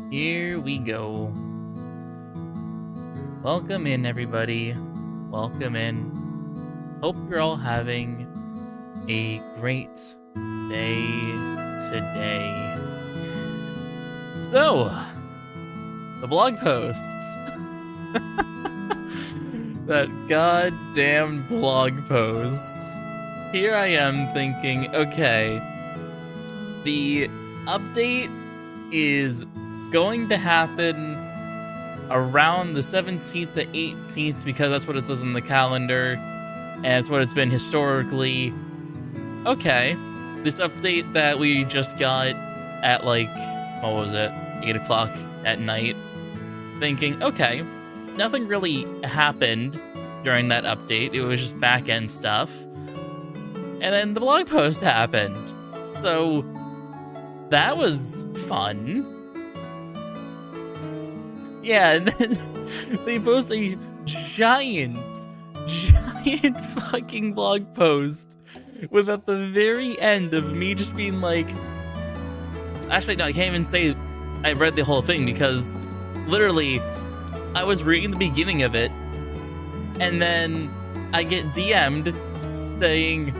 Here we go. Welcome in, everybody. Welcome in. Hope you're all having a great day today. So, the blog posts. That goddamn blog post. Here I am thinking, okay, the update is going to happen around the 17th to 18th because that's what it says in the calendar, and it's what it's been historically. Okay, this update that we just got at like, what was it, 8 o'clock at night, thinking, okay, nothing really happened during that update. It was just back-end stuff. And then the blog post happened. So that was fun. Yeah, and then they post a giant fucking blog post with at the very end of me just being like, actually, no, I can't even say I read the whole thing because literally I was reading the beginning of it and then I get DM'd saying,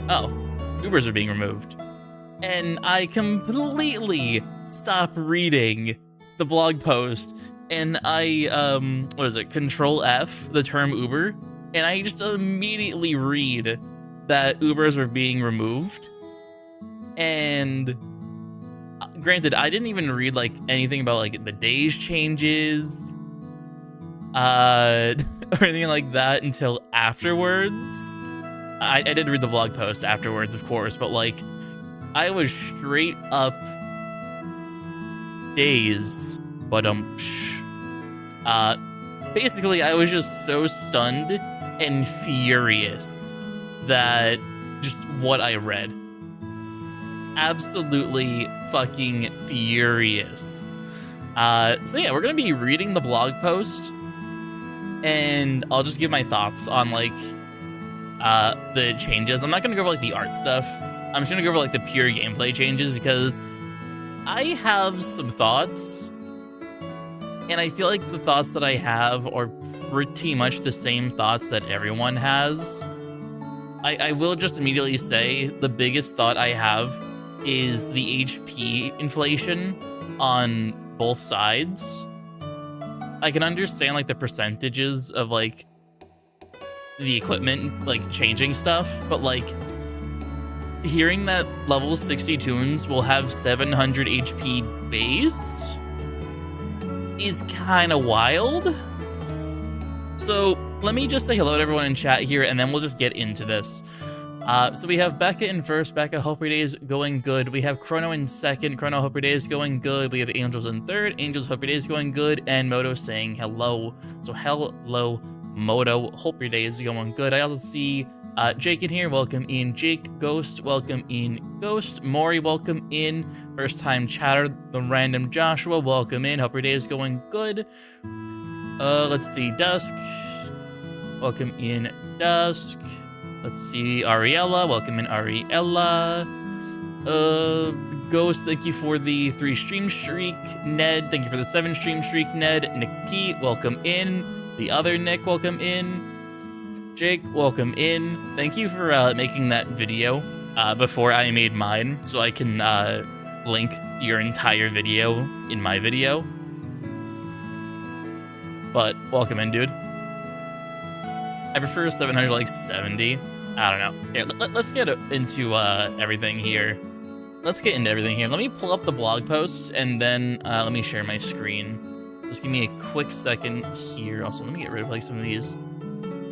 oh, Ubers are being removed. And I completely stop reading the blog post and I, Control F, the term Uber, and I just immediately read that Ubers are being removed. And granted, I didn't even read like anything about like the days changes, or anything like that until afterwards. I did read the blog post afterwards, of course, but like I was straight up dazed. But basically I was just so stunned and furious that just what I read. Absolutely fucking furious. So yeah, we're gonna be reading the blog post and I'll just give my thoughts on like the changes. I'm not gonna go over like the art stuff. I'm just gonna go over like the pure gameplay changes because I have some thoughts and I feel like the thoughts that I have are pretty much the same thoughts that everyone has. I will just immediately say the biggest thought I have is the HP inflation on both sides. I can understand like the percentages of like the equipment like changing stuff, but like hearing that level 60 tunes will have 700 HP base is kind of wild. So let me just say hello to everyone in chat here and then we'll just get into this. So we have Becca in first. Becca, hope your day is going good. We have Chrono in second. Chrono, hope your day is going good. We have Angels in third. Angels, hope your day is going good. And Moto saying hello. So hello, Moto. Hope your day is going good. I also see Jake in here. Welcome in, Jake. Ghost, welcome in, Ghost. Maury, welcome in. First time chatter, the random Joshua, welcome in. Hope your day is going good. Let's see, Dusk. Welcome in, Dusk. Let's see, Ariella. Welcome in, Ariella. Ghost, thank you for the 3 stream streak. Ned, thank you for the 7 stream streak. Ned, Nick P, welcome in. The other Nick, welcome in. Jake, welcome in. Thank you for making that video before I made mine, so I can link your entire video in my video. But welcome in, dude. I prefer 700 like 70. I don't know. Here, let's get into everything here. Let's get into everything here. Let me pull up the blog post and then let me share my screen. Just give me a quick second here. Also, let me get rid of like some of these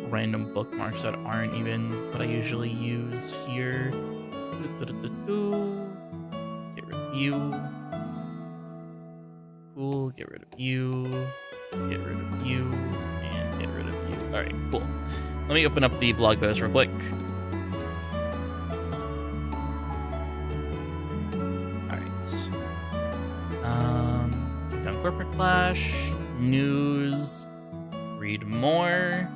random bookmarks that aren't even what I usually use here. Get rid of you. Cool. Get rid of you. Get rid of you. And get rid of you. All right, cool. Let me open up the blog post real quick. All right. Down Corporate Clash, news, read more.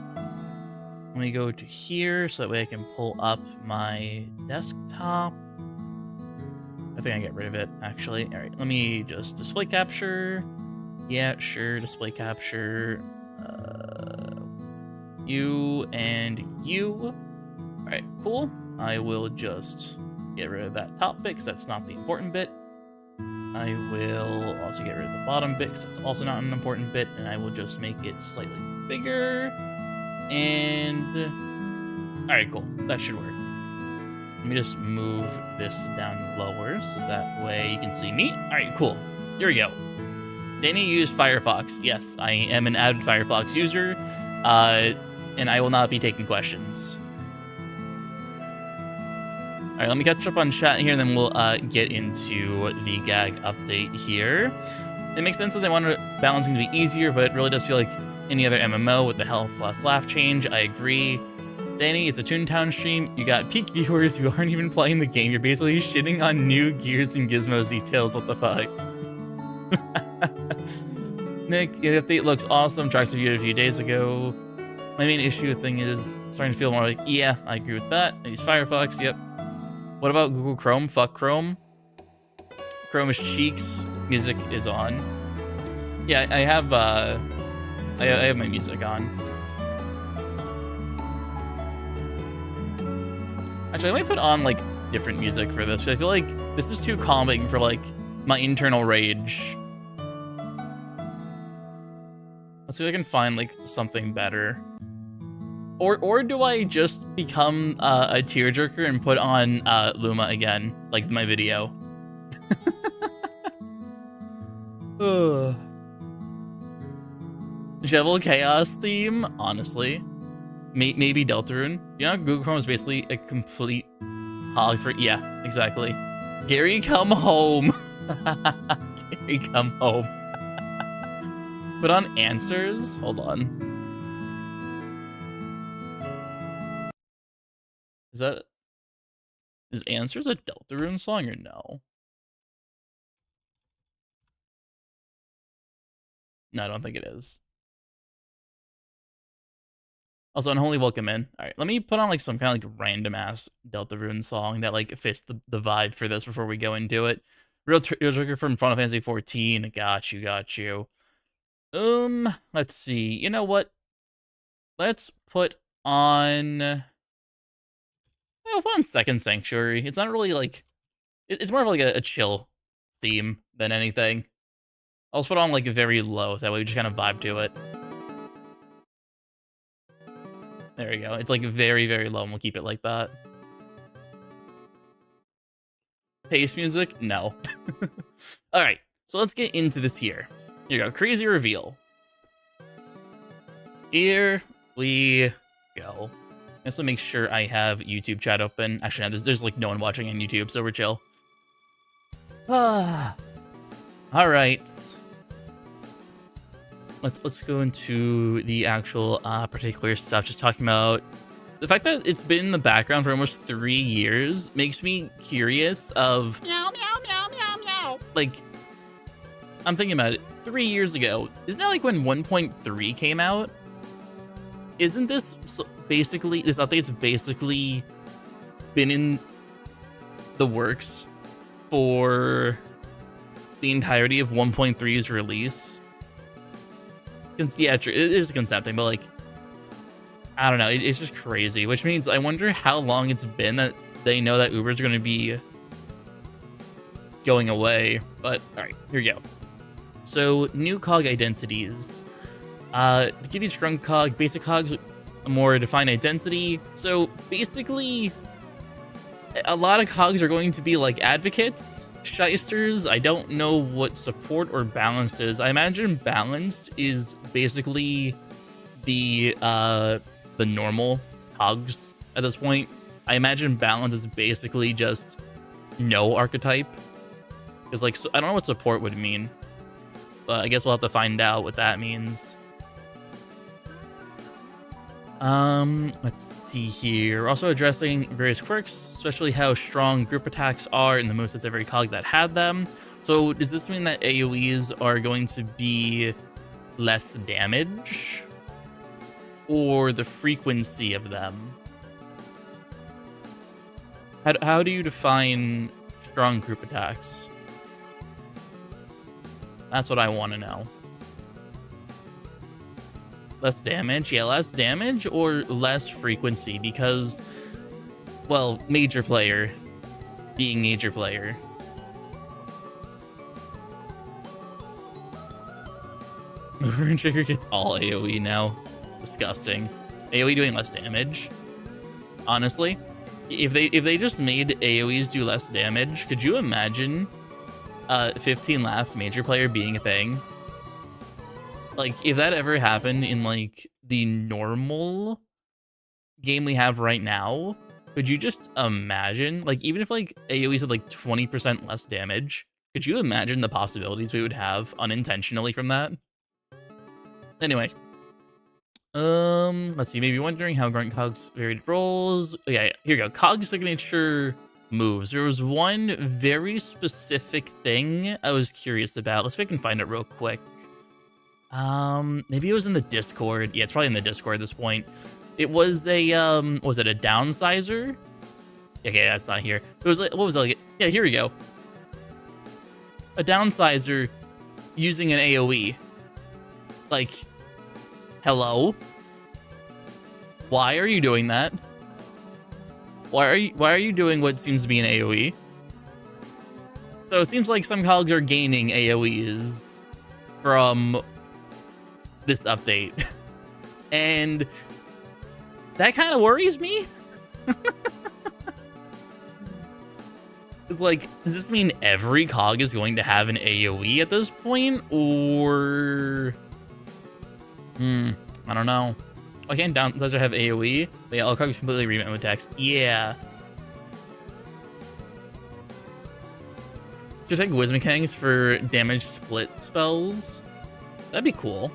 Let me go to here so that way I can pull up my desktop. think I get rid of it, actually. All right, let me just display capture. Yeah, sure, display capture. You and you. All right, cool. I will just get rid of that top bit because that's not the important bit. I will also get rid of the bottom bit because that's also not an important bit, and I will just make it slightly bigger. And all right, cool. That should work. Let me just move this down lower so that way you can see me. All right, cool. Here we go. Danny used Firefox. Yes, I am an avid Firefox user, and I will not be taking questions. All right, let me catch up on chat here, and then we'll get into the gag update here. It makes sense that they wanted balancing to be easier, but it really does feel like any other MMO with the health plus laugh change. I agree. Danny, it's a Toontown stream. You got peak viewers who aren't even playing the game. You're basically shitting on new Gears and Gizmos details. What the fuck? Nick, the update looks awesome. Tracks reviewed a few days ago. My main issue thing is starting to feel more like, yeah, I agree with that. I use Firefox, yep. What about Google Chrome? Fuck Chrome. Chrome is cheeks. Music is on. Yeah, I have my music on. Actually, I might put on like different music for this. I feel like this is too calming for like my internal rage. Let's see if I can find like something better. Or do I just become a tearjerker and put on Luma again, like my video? Shovel Chaos theme, honestly. Maybe Deltarune. You know, Google Chrome is basically a complete hog for... Yeah, exactly. Gary, come home. Gary, come home. Put on answers. Hold on. Is Answers a Deltarune song or no? No, I don't think it is. Also, Unholy Welcome In. All right, let me put on like some kind of like random ass Deltarune song that like fits the vibe for this before we go into it. Real Trigger from Final Fantasy 14. Got you. Let's see. You know what? Let's put on. I'll put on Second Sanctuary. It's not really like. It's more of like a chill theme than anything. I'll just put on like a very low. That way we just kind of vibe to it. There we go. It's like very, very low, and we'll keep it like that. Pace music? No. All right, so let's get into this here. Here you go. Crazy reveal. Here we go. Just to make sure I have YouTube chat open. Actually, no, there's like no one watching on YouTube, so we're chill. All right. Let's go into the actual particular stuff. Just talking about the fact that it's been in the background for almost 3 years makes me curious of meow meow meow meow meow. Like, I'm thinking about it. 3 years ago, isn't that like when 1.3 came out? Isn't this basically this update's basically been in the works for the entirety of 1.3's release? Yeah, true. It is a concept thing, but like, I don't know. It's just crazy, which means I wonder how long it's been that they know that Uber's going to be going away. But all right, here we go. So new cog identities. To give each strong cog, basic cogs, a more defined identity. So basically, a lot of cogs are going to be like advocates. Shysters, I don't know what support or balanced is. I imagine balanced is basically the normal cogs at this point. I imagine balance is basically just no archetype. Because like, so, I don't know what support would mean, but I guess we'll have to find out what that means. Let's see here. We're also addressing various quirks, especially how strong group attacks are in the movesets of every cog that had them. So does this mean that AoEs are going to be less damage? Or the frequency of them? How do you define strong group attacks? That's what I want to know. Less damage? Yeah, less damage or less frequency because, well, major player being major player. Mover and Trigger gets all AoE now. Disgusting. AoE doing less damage. Honestly, if they just made AoEs do less damage, could you imagine 15 laugh major player being a thing? Like, if that ever happened in like the normal game we have right now, could you just imagine, like, even if like AoEs had like 20% less damage, could you imagine the possibilities we would have unintentionally from that? Anyway, let's see. Maybe wondering how Grunt Cog's varied roles. Okay, here we go. Cog signature moves. There was one very specific thing I was curious about. Let's see if I can find it real quick. Maybe it was in the Discord. Yeah, it's probably in the Discord at this point. It was a was it a downsizer? Okay, that's not here. It was like, what was it like? Yeah, here we go. A downsizer using an AoE. Like, hello? Why are you doing that? Why are you doing what seems to be an AoE? So it seems like some cogs are gaining AoEs from this update. And that kind of worries me. It's like, does this mean every cog is going to have an AoE at this point? Or... I don't know. Okay, downsizer have AoE. They all cogs completely remit with attacks. Yeah. Should take whiz mechanics for damage split spells. That'd be cool.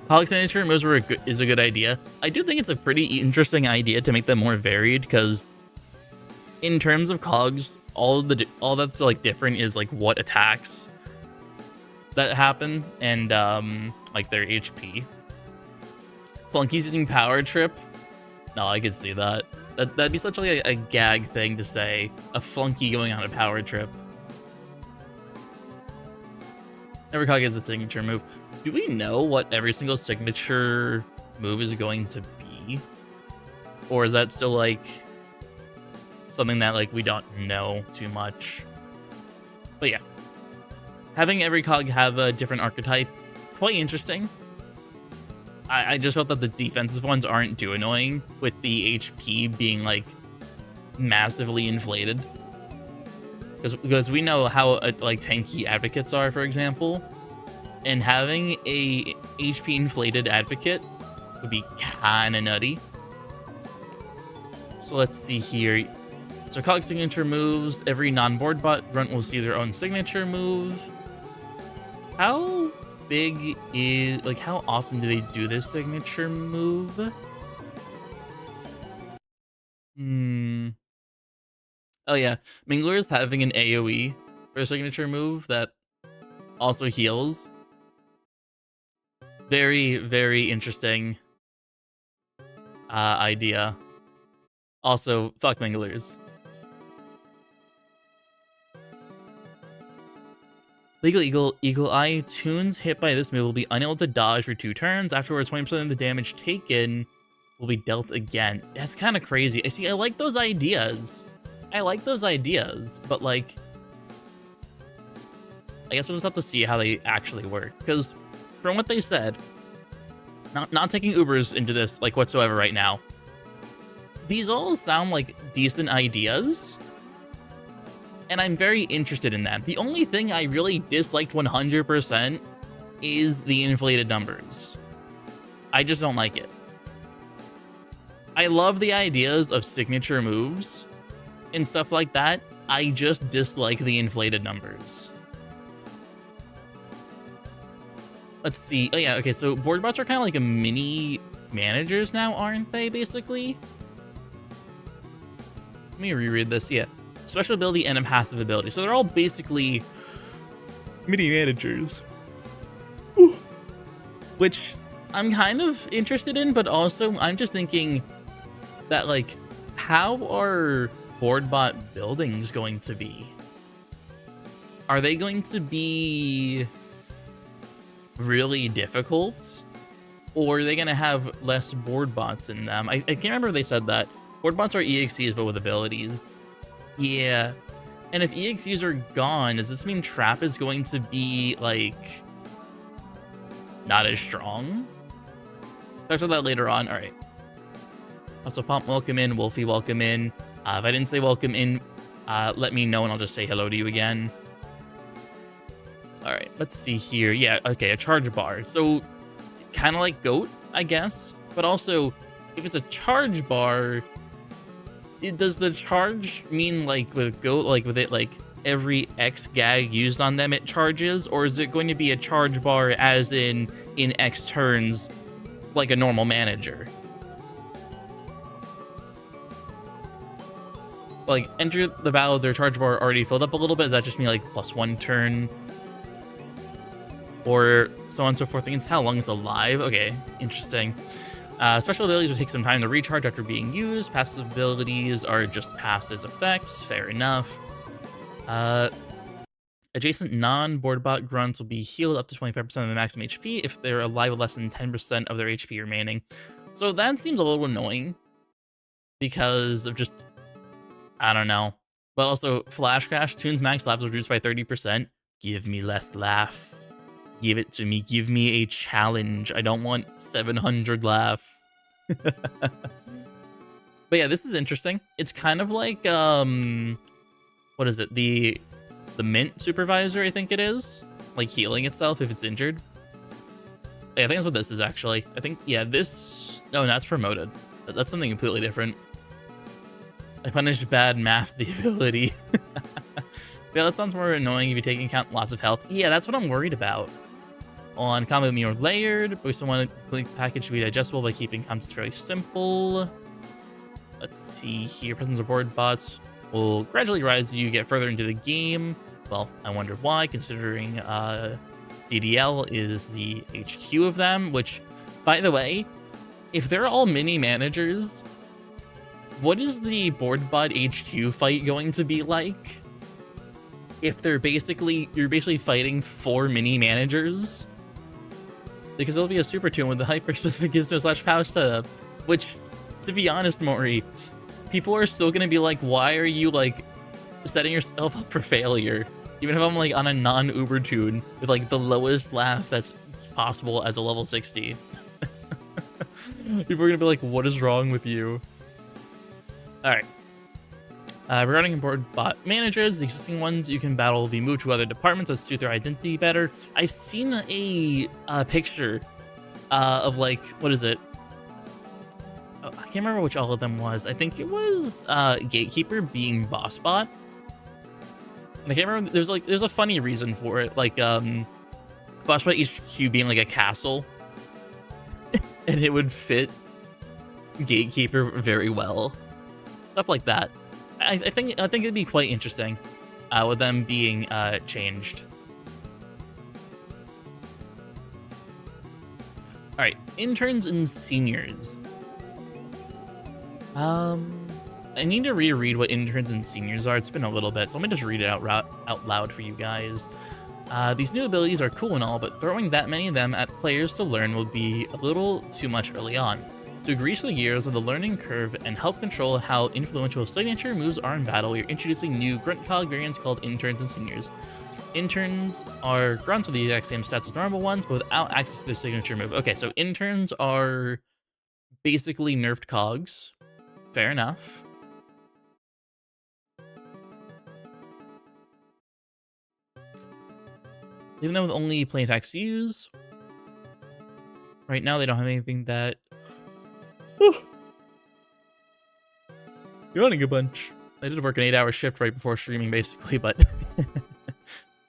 Cog signature moves is a good idea. I do think it's a pretty interesting idea to make them more varied, because in terms of cogs, all that's like different is like what attacks that happen and like their HP. Flunkies using power trip. No, I could see that. That'd be such like a gag thing to say. A flunky going on a power trip. Every cog has a signature move. Do we know what every single signature move is going to be? Or is that still like something that like we don't know too much? But yeah. Having every cog have a different archetype, quite interesting. I just hope that the defensive ones aren't too annoying with the HP being like massively inflated. Because we know how like tanky advocates are, for example. And having a HP inflated advocate would be kind of nutty. So let's see here. So cog signature moves. Every non-board bot grunt will see their own signature move. How big is, like, how often do they do this signature move? Oh yeah, Mingler is having an AoE for a signature move that also heals. Very, very interesting idea. Also, fuck Minglers. Legal Eagle Eye tunes hit by this move will be unable to dodge for 2 turns. Afterwards, 20% of the damage taken will be dealt again. That's kind of crazy. I like those ideas. But like, I guess we'll just have to see how they actually work. Because from what they said, not taking Ubers into this like whatsoever right now, these all sound like decent ideas. And I'm very interested in that. The only thing I really disliked 100% is the inflated numbers. I just don't like it. I love the ideas of signature moves and stuff like that. I just dislike the inflated numbers. Let's see. Oh yeah, okay, so board bots are kind of like a mini managers now, aren't they, basically? Let me reread this, yeah. Special ability and a passive ability. So they're all basically mini managers. Ooh. Which I'm kind of interested in, but also I'm just thinking that, like, how are board bot buildings going to be? Are they going to be really difficult? Or are they going to have less board bots in them? I can't remember if they said that. Board bots are EXEs, but with abilities. Yeah. And if EXEs are gone, does this mean Trap is going to be, like, not as strong? Talk about that later on. All right. Also, Pomp, welcome in. Wolfie, welcome in. If I didn't say welcome in, let me know and I'll just say hello to you again. All right, let's see here. Yeah, okay, a charge bar. So kind of like GOAT, I guess. But also, if it's a charge bar, does the charge mean like with GOAT, like with it, like every X gag used on them it charges? Or is it going to be a charge bar as in X turns like a normal manager? Like, enter the battle with their charge bar already filled up a little bit. Does that just mean like +1 turn? Or so on and so forth. Against how long it's alive? Okay, interesting. Special abilities will take some time to recharge after being used. Passive abilities are just past its effects. Fair enough. Adjacent non-board bot grunts will be healed up to 25% of the maximum HP if they're alive with less than 10% of their HP remaining. So that seems a little annoying because of just, I don't know. But also, Flash Crash, Toon's max laugh is reduced by 30%. Give me less laugh. Give it to me. Give me a challenge. I don't want 700 laugh. But yeah, this is interesting. It's kind of like, what is it? The Mint Supervisor, I think it is. Like healing itself if it's injured. Yeah, I think that's what this is actually. I think, yeah, this, no, that's promoted. That's something completely different. I punished bad math the ability. Yeah, that sounds more annoying if you take into account lots of health. Yeah, that's what I'm worried about. On combat with me or layered, but we still want to complete the package to be digestible by keeping concepts fairly simple. Let's see here. Presence of board bots will gradually rise as you get further into the game. Well, I wonder why, considering DDL is the HQ of them, which, by the way, if they're all mini managers, what is the board bot HQ fight going to be like? If they're you're basically fighting 4 mini managers? Because it'll be a super tune with the hyper-specific Gizmo/pouch setup, which, to be honest, Maury, people are still gonna be like, why are you, like, setting yourself up for failure? Even if I'm, like, on a non-Uber tune with, like, the lowest laugh that's possible as a level 60. People are gonna be like, what is wrong with you? Alright. Regarding board bot managers, the existing ones you can battle will be moved to other departments to suit their identity better. I've seen a picture of, like, what is it? Oh, I can't remember which all of them was. I think it was Gatekeeper being boss bot. And I can't remember. There's a funny reason for it, like boss bot HQ being like a castle, and it would fit Gatekeeper very well. Stuff like that. I think it'd be quite interesting with them being changed. All right, interns and seniors. I need to reread what interns and seniors are. It's been a little bit, so let me just read it out loud for you guys. These new abilities are cool and all, but throwing that many of them at players to learn will be a little too much early on. To grease the gears of the learning curve and help control how influential signature moves are in battle, we're introducing new grunt cog variants called interns and seniors. Interns are grunts with the exact same stats as normal ones, but without access to their signature move. Okay, so interns are basically nerfed cogs. Fair enough. Even though with only plain attacks to use, right now they don't have anything that... Yawning a bunch. I did work an 8-hour shift right before streaming, basically, but...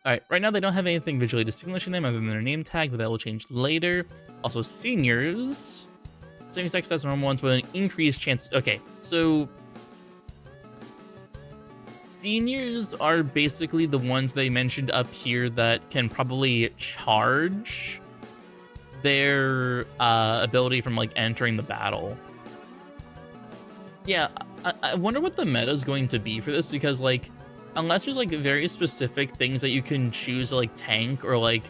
Alright, right now they don't have anything visually distinguishing them other than their name tag, but that will change later. Also, seniors. Same sex as normal ones with an increased chance... Okay, so... Seniors are basically the ones they mentioned up here that can probably charge their ability from, like, entering the battle. Yeah, I wonder what the meta is going to be for this, because like, unless there's like very specific things that you can choose to like tank or like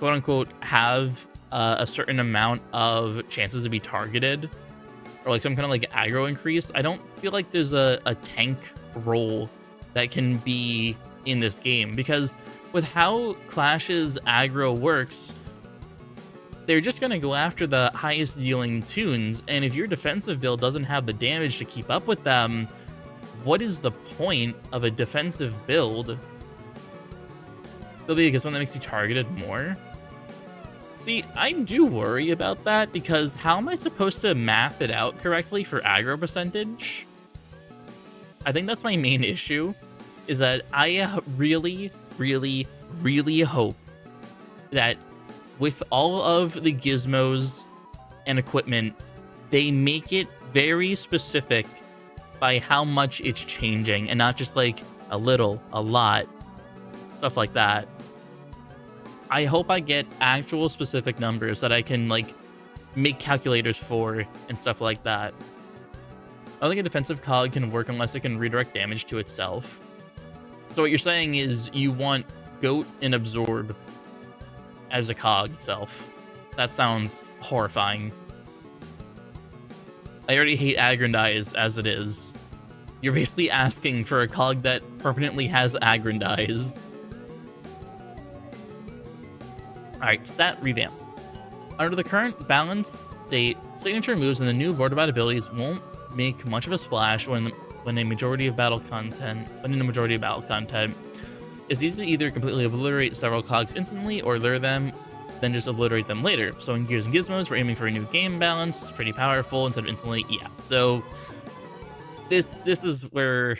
quote unquote have a certain amount of chances to be targeted or like some kind of like aggro increase, I don't feel like there's a tank role that can be in this game, because with how Clash's aggro works, they're just going to go after the highest dealing tunes, and if your defensive build doesn't have the damage to keep up with them, what is the point of a defensive build? It'll be because one that makes you targeted more. See, I do worry about that, because how am I supposed to math it out correctly for aggro percentage? I think that's my main issue, is that I really, really, really hope that with all of the gizmos and equipment, they make it very specific by how much it's changing, and not just like a little, a lot, stuff like that. I hope I get actual specific numbers that I can like make calculators for and stuff like that. I don't think a defensive cog can work unless it can redirect damage to itself. So what you're saying is you want Goat and Absorb as a cog itself. That sounds horrifying. I already hate Aggrandize as it is. You're basically asking for a cog that permanently has Aggrandize. Alright, stat revamp. Under the current balance state, signature moves and the new board about abilities won't make much of a splash when in a majority of battle content. It's easy to either completely obliterate several cogs instantly or lure them, then just obliterate them later. So in Gears and Gizmos, we're aiming for a new game balance, pretty powerful instead of instantly. Yeah. So this is where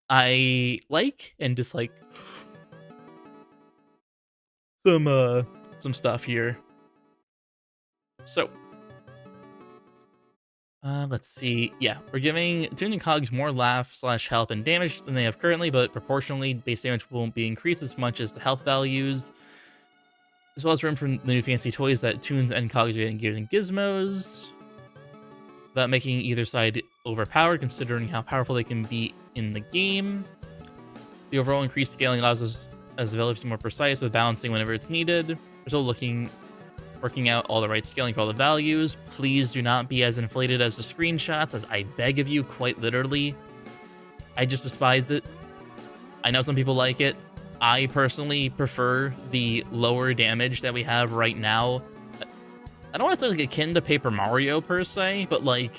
I like and dislike some stuff here. So let's see. Yeah, we're giving tuning cogs more laugh/health and damage than they have currently, but proportionally base damage won't be increased as much as the health values, as well as room for the new fancy toys that tunes and cogs are getting Gears and Gizmos, without making either side overpowered considering how powerful they can be in the game. The overall increased scaling allows us as developers to be more precise with balancing whenever it's needed. We're still working out all the right scaling for all the values. Please do not be as inflated as the screenshots, as I beg of you, quite literally. I just despise it. I know some people like it. I personally prefer the lower damage that we have right now. I don't want to say like akin to Paper Mario per se, but like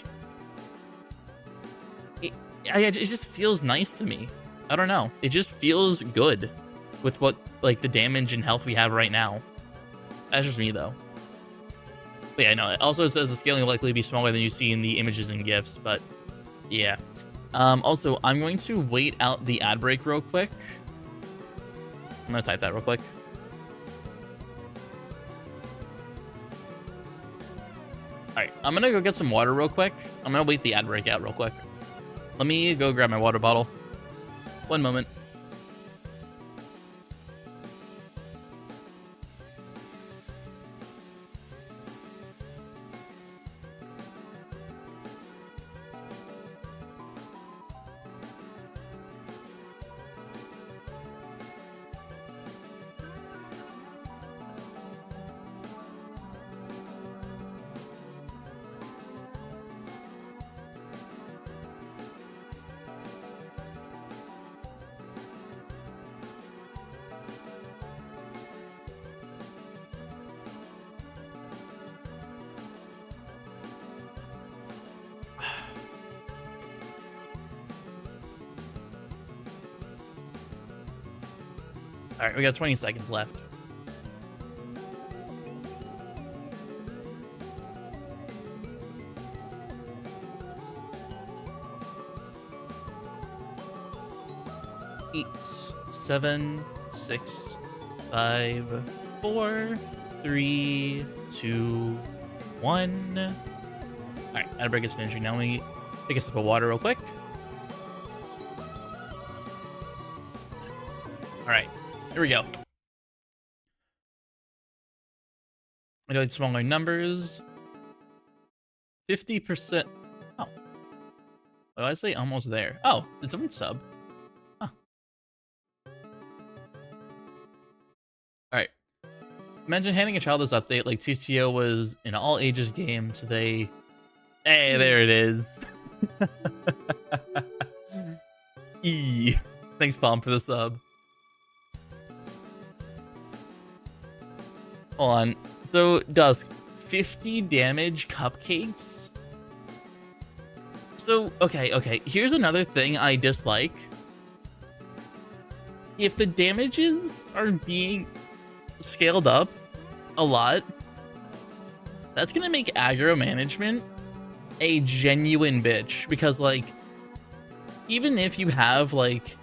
it just feels nice to me. I don't know. It just feels good with what like the damage and health we have right now. That's just me though. But yeah, no, it also says the scaling will likely be smaller than you see in the images and GIFs, but yeah. Also, I'm going to wait out the ad break real quick. I'm gonna type that real quick. Alright, I'm gonna go get some water real quick. I'm gonna wait the ad break out real quick. Let me go grab my water bottle. One moment. All right, we got 20 seconds left. Eight, 7, 6, 5, 4, 3, 2, 1. All right, ad break is finishing. Now we take a sip of water real quick. All right. Here we go. I know it's smaller numbers. 50%. Oh. Oh, I say almost there. Oh, did someone sub? Huh. Alright. Imagine handing a child this update like TTO was an all ages game, so they... Hey, there it is. E. Thanks, Palm, for the sub. Hold on. So, Dusk, 50 damage cupcakes? So, okay. Here's another thing I dislike. If the damages are being scaled up a lot, that's gonna make aggro management a genuine bitch. Because, like, even if you have, like,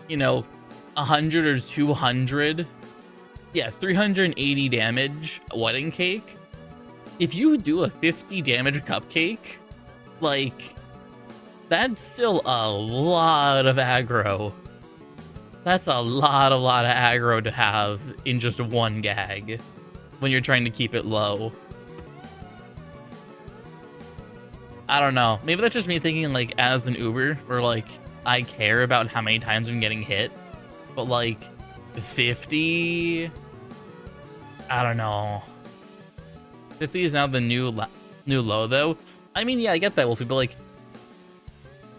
you know, 100 or 200, yeah, 380 damage wedding cake, if you do a 50 damage cupcake, like, that's still a lot of aggro. That's a lot of aggro to have in just one gag when you're trying to keep it low. I don't know. Maybe that's just me thinking, like, as an Uber, where, like, I care about how many times I'm getting hit. But, like, 50... I don't know. 50 is now the new low, though. I mean, yeah, I get that, Wolfie, but, like,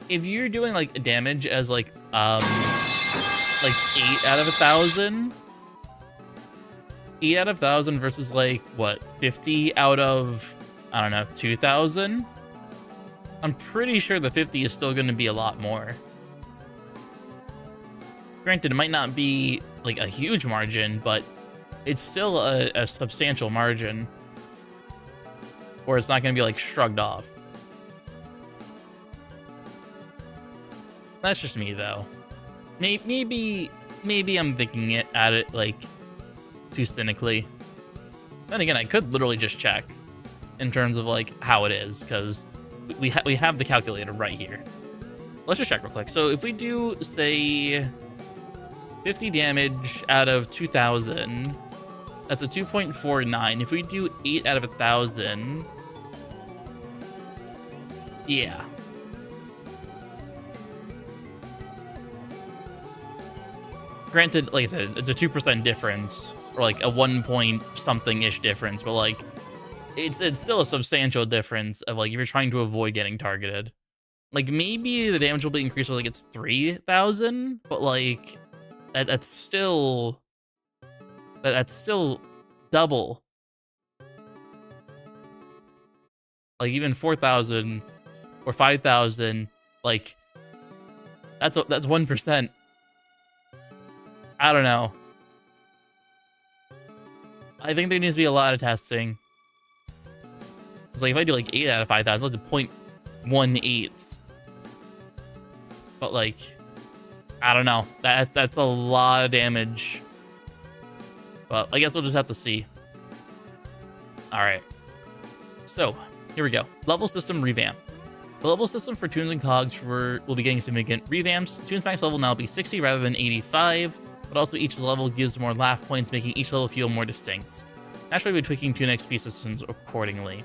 if you're doing, like, damage as, like 8 out of 1,000... 8 out of 1,000 versus, like, what, 50 out of, I don't know, 2,000? I'm pretty sure the 50 is still going to be a lot more. Granted, it might not be, like, a huge margin, but it's still a substantial margin. Or it's not going to be, like, shrugged off. That's just me, though. Maybe I'm thinking at it, like, too cynically. Then again, I could literally just check in terms of, like, how it is, because we have the calculator right here. Let's just check real quick. So if we do, say, 50 damage out of 2,000, that's a 2.49. If we do 8 out of 1,000, yeah. Granted, like I said, it's a 2% difference, or like a 1 point something-ish difference, but like, it's still a substantial difference of, like, if you're trying to avoid getting targeted. Like, maybe the damage will be increased when, like, it's 3,000, but, like, that's still double. Like, even 4,000 or 5,000, like, that's 1%. I don't know. I think there needs to be a lot of testing. It's like, if I do, like, 8 out of 5,000, that's a 0.18. But, like, I don't know. That's a lot of damage. But I guess we'll just have to see. Alright. So, here we go. Level system revamp. The level system for tunes and cogs will be getting significant revamps. Tunes max level now will be 60 rather than 85, but also each level gives more laugh points, making each level feel more distinct. Naturally, we're tweaking tune XP systems accordingly.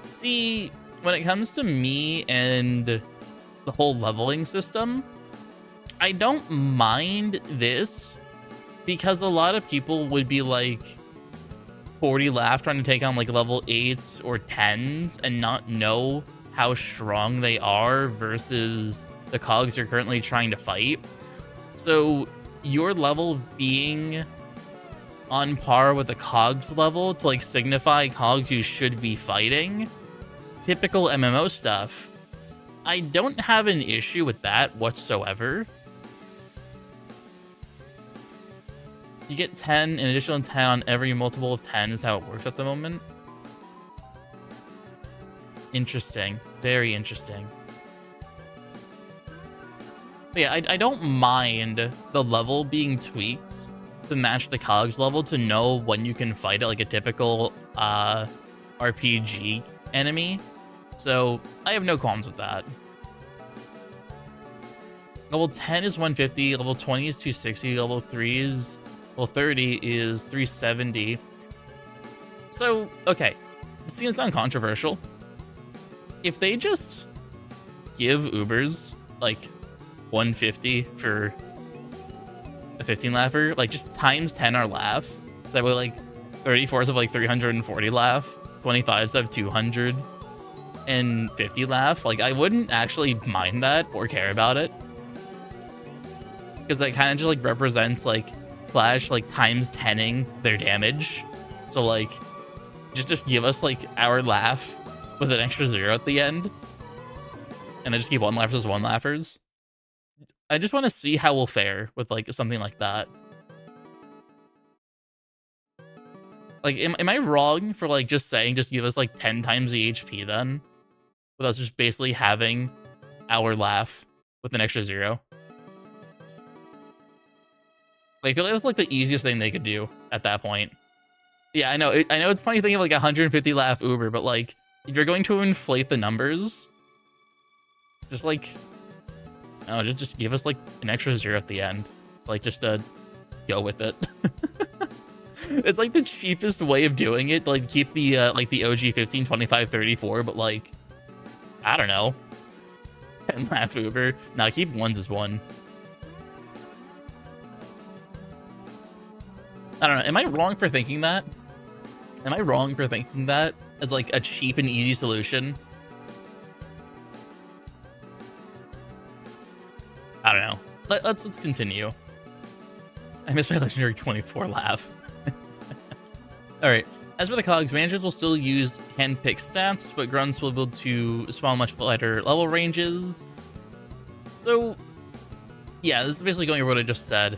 See, when it comes to me and the whole leveling system, I don't mind this, because a lot of people would be like 40 laugh trying to take on like level 8s or 10s and not know how strong they are versus the cogs you're currently trying to fight. So your level being on par with the cogs level to, like, signify cogs you should be fighting, typical MMO stuff, I don't have an issue with that whatsoever. You get 10, an additional 10 on every multiple of 10 is how it works at the moment. Interesting. Very interesting. But yeah, I don't mind the level being tweaked to match the cogs level to know when you can fight it like a typical RPG enemy. So I have no qualms with that. Level 10 is 150, level 20 is 260, level 30 is 370. So, okay, this is gonna sound controversial. If they just give Ubers like 150 for a 15 laugher, like just times 10 our laugh. So that way like 34s of like 340 laugh, 25s of 250 laugh. Like I wouldn't actually mind that or care about it, because that kind of just like represents like Flash like times 10ing their damage. So like just give us like our laugh with an extra 0 at the end, and then just keep one laughers as one laughers. I just want to see how we'll fare with like something like that. Like, am I wrong for like just saying just give us like 10 times the HP then, with us just basically having our laugh with an extra 0? Like, I feel like that's like the easiest thing they could do at that point. Yeah, I know. I know it's funny thinking of like 150 laugh Uber, but like if you're going to inflate the numbers, just like, no, just give us like an extra 0 at the end. Like just go with it. It's like the cheapest way of doing it. Like keep the like the OG 15, 25, 34, but like I don't know, 10 laugh Uber. Nah, keep ones as 1. I don't know. Am I wrong for thinking that? Am I wrong for thinking that as like a cheap and easy solution? I don't know. Let's continue. I missed my legendary 24 laugh. All right. As for the cogs, managers will still use hand-picked stats, but grunts will be able to spawn much lighter level ranges. So, yeah, this is basically going over what I just said.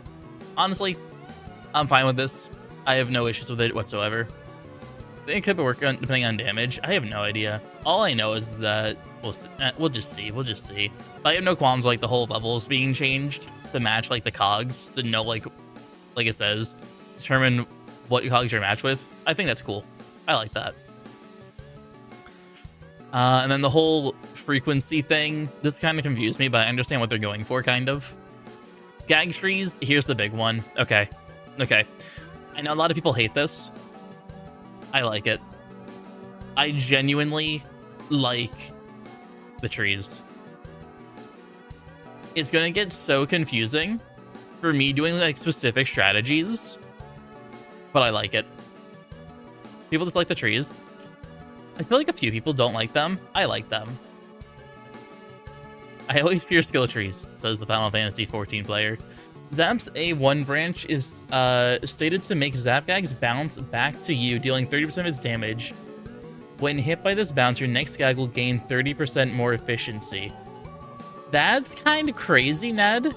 Honestly, I'm fine with this. I have no issues with it whatsoever. I think it could be working depending on damage. I have no idea. All I know is that we'll just see. We'll just see. But I have no qualms like the whole levels being changed to match like the cogs. To know like it says, determine what cogs you're matched with. I think that's cool. I like that. And then the whole frequency thing, this kind of confused me, but I understand what they're going for, kind of. Gag trees, here's the big one. Okay. I know a lot of people hate this. I like it. I genuinely like the trees. It's gonna get so confusing for me doing like specific strategies, but I like it. People dislike the trees. I feel like a few people don't like them. I like them. I always fear skill trees, says the Final Fantasy XIV player. Zap's A1 branch is stated to make Zapgags bounce back to you, dealing 30% of its damage. When hit by this bounce, your next gag will gain 30% more efficiency. That's kind of crazy, Ned.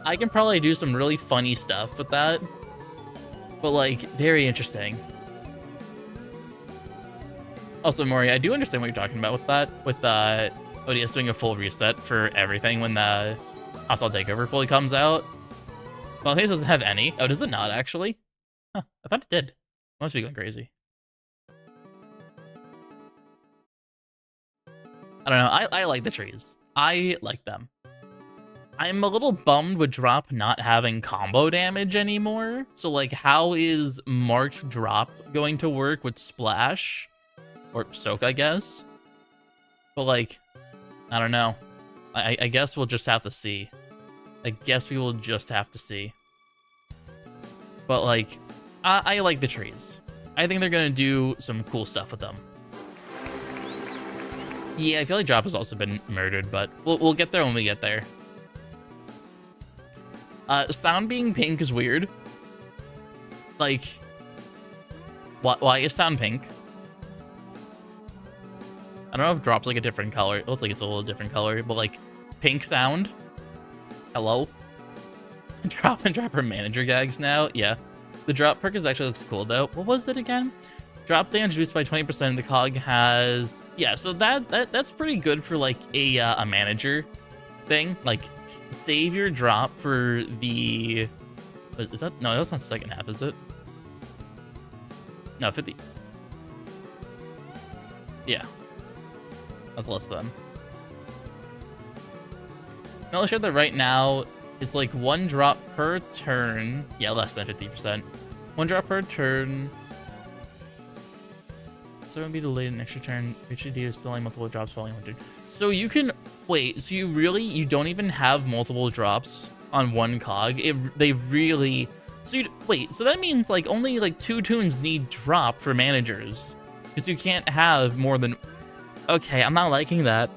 I can probably do some really funny stuff with that. But, like, very interesting. Also, Mori, I do understand what you're talking about with that. With ODS doing a full reset for everything when the Hostile Takeover fully comes out. Well, it doesn't have any. Oh, does it not, actually? Huh, I thought it did. I must be going crazy. I don't know. I like the trees. I like them. I'm a little bummed with Drop not having combo damage anymore. So, like, how is Marked Drop going to work with Splash? Or Soak, I guess? But, like, I don't know. I guess we'll just have to see. I guess we will just have to see. But, like, I like the trees. I think they're going to do some cool stuff with them. Yeah, I feel like Drop has also been murdered, but we'll get there when we get there. Sound being pink is weird. Like, why is Sound pink? I don't know if Drop's like a different color. It looks like it's a little different color, but like, pink Sound? Hello? Drop and Dropper manager gags now? Yeah. The Drop perk actually looks cool though. What was it again? Drop damage reduced by 20%. The cog has... Yeah, so that's pretty good for like a manager thing. Like, save your drop for the... Is that... No, that's not the second half, is it? No, 50... Yeah. That's less than. I'll show that right now, it's like 1 drop per turn. Yeah, less than 50%. 1 drop per turn. So it would be delayed an extra turn. HDD is still like multiple drops following 1 turn. So you can Wait, so you don't even have multiple drops on one cog? They really... Wait, so that means like only like 2 tunes need drop for managers. Because you can't have more than... Okay, I'm not liking that.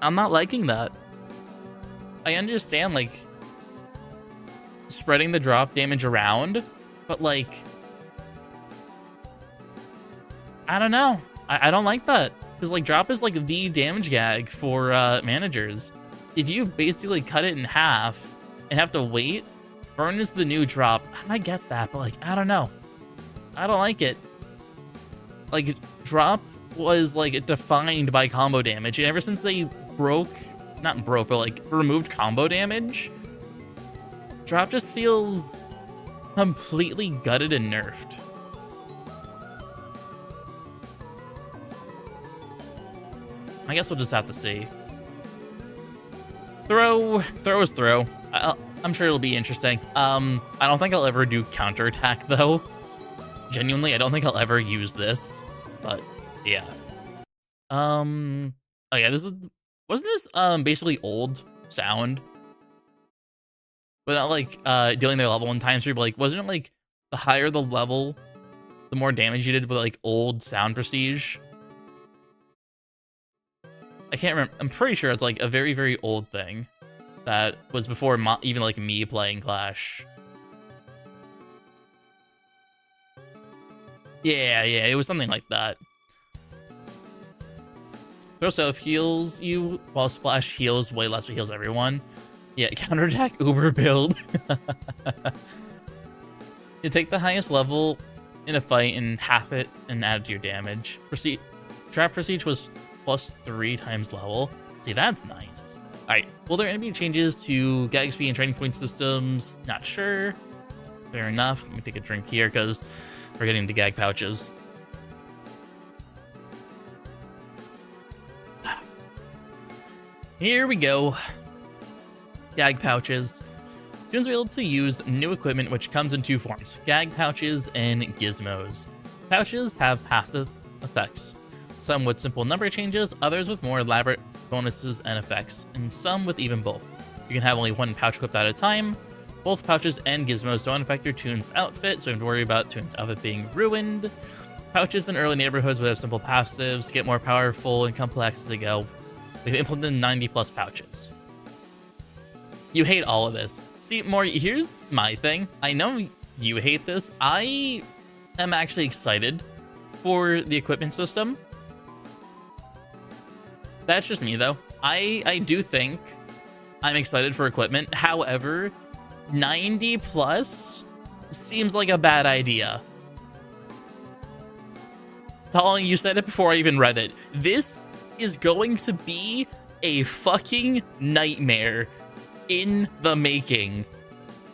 I'm not liking that. I understand like spreading the drop damage around, but like... I don't know. I don't like that. Because, like, drop is, like, the damage gag for managers. If you basically cut it in half and have to wait, burn is the new drop. I get that, but, like, I don't know. I don't like it. Like, drop was, like, defined by combo damage. And ever since they not broke, but, like, removed combo damage, drop just feels completely gutted and nerfed. I guess we'll just have to see. Throw is throw. I'm sure it'll be interesting. I don't think I'll ever do counterattack though. Genuinely, I don't think I'll ever use this. But yeah. Oh yeah, wasn't this basically old sound? But not like dealing their level 1 times 3, but like wasn't it like the higher the level, the more damage you did with like old sound prestige? I can't remember. I'm pretty sure it's like a very, very old thing that was before even like me playing Clash. Yeah, it was something like that. Throw self heals you while Splash heals way less, but heals everyone. Yeah, counterattack Uber build. You take the highest level in a fight and half it and add it to your damage. Trap Prestige was +3 times level. See, that's nice. Alright, will there be changes to gag speed and training point systems? Not sure. Fair enough. Let me take a drink here because we're getting into gag pouches. Here we go. Gag pouches. Students will be able to use new equipment which comes in 2 forms, gag pouches and gizmos. Pouches have passive effects. Some with simple number changes, others with more elaborate bonuses and effects, and some with even both. You can have only 1 pouch equipped at a time. Both pouches and gizmos don't affect your Toon's outfit, so you don't have to worry about Toon's outfit being ruined. Pouches in early neighborhoods will have simple passives, get more powerful and complex as they go. We've implemented 90+ pouches. You hate all of this. See, Maury, here's my thing. I know you hate this. I am actually excited for the equipment system. That's just me, though. I do think I'm excited for equipment. However, 90+ seems like a bad idea. Talling, you said it before I even read it. This is going to be a fucking nightmare in the making.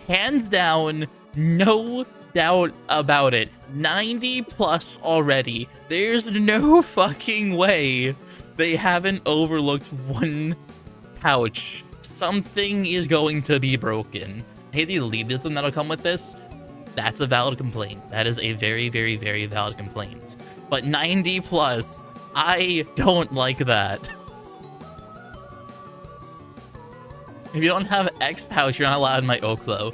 Hands down, no doubt about it. 90+ already. There's no fucking way they haven't overlooked 1 pouch. Something is going to be broken. I hate the elitism that'll come with this. That's a valid complaint. That is a very, very, very valid complaint. But 90+, I don't like that. If you don't have X pouch, you're not allowed in my oak, though.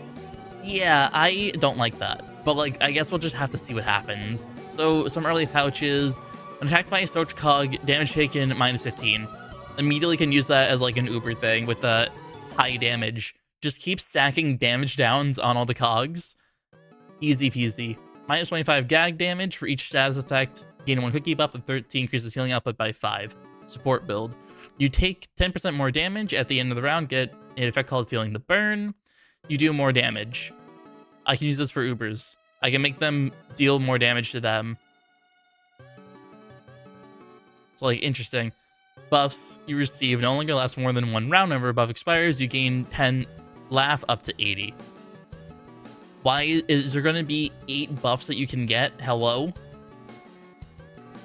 Yeah, I don't like that. But, like, I guess we'll just have to see what happens. So, some early pouches. When attacked by a soaked cog, damage taken -15. Immediately can use that as, like, an Uber thing with the high damage. Just keep stacking damage downs on all the cogs. Easy peasy. -25 gag damage for each status effect. Gain 1 quickie buff, and 13 increases healing output by 5. Support build. You take 10% more damage at the end of the round, get an effect called Feeling the Burn. You do more damage. I can use this for Ubers. I can make them deal more damage to them. So, like, interesting. Buffs you receive no longer last more than 1 round. Whenever a buff expires, you gain 10 laugh up to 80. Why is there going to be 8 buffs that you can get? Hello?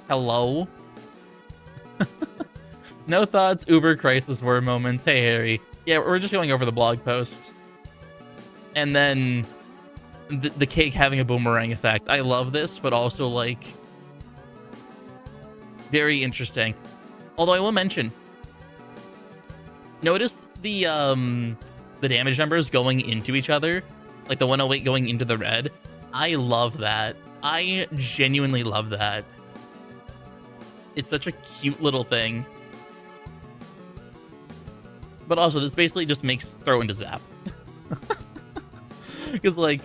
Hello? No thoughts, Uber crisis word moments. Hey, Harry. Yeah, we're just going over the blog post. And then the cake having a boomerang effect. I love this, but also, like, very interesting. Although I will mention, Notice the damage numbers going into each other, like the 108 going into the red. I love that. I genuinely love that. It's such a cute little thing. But also, this basically just makes throw into zap. Because, like,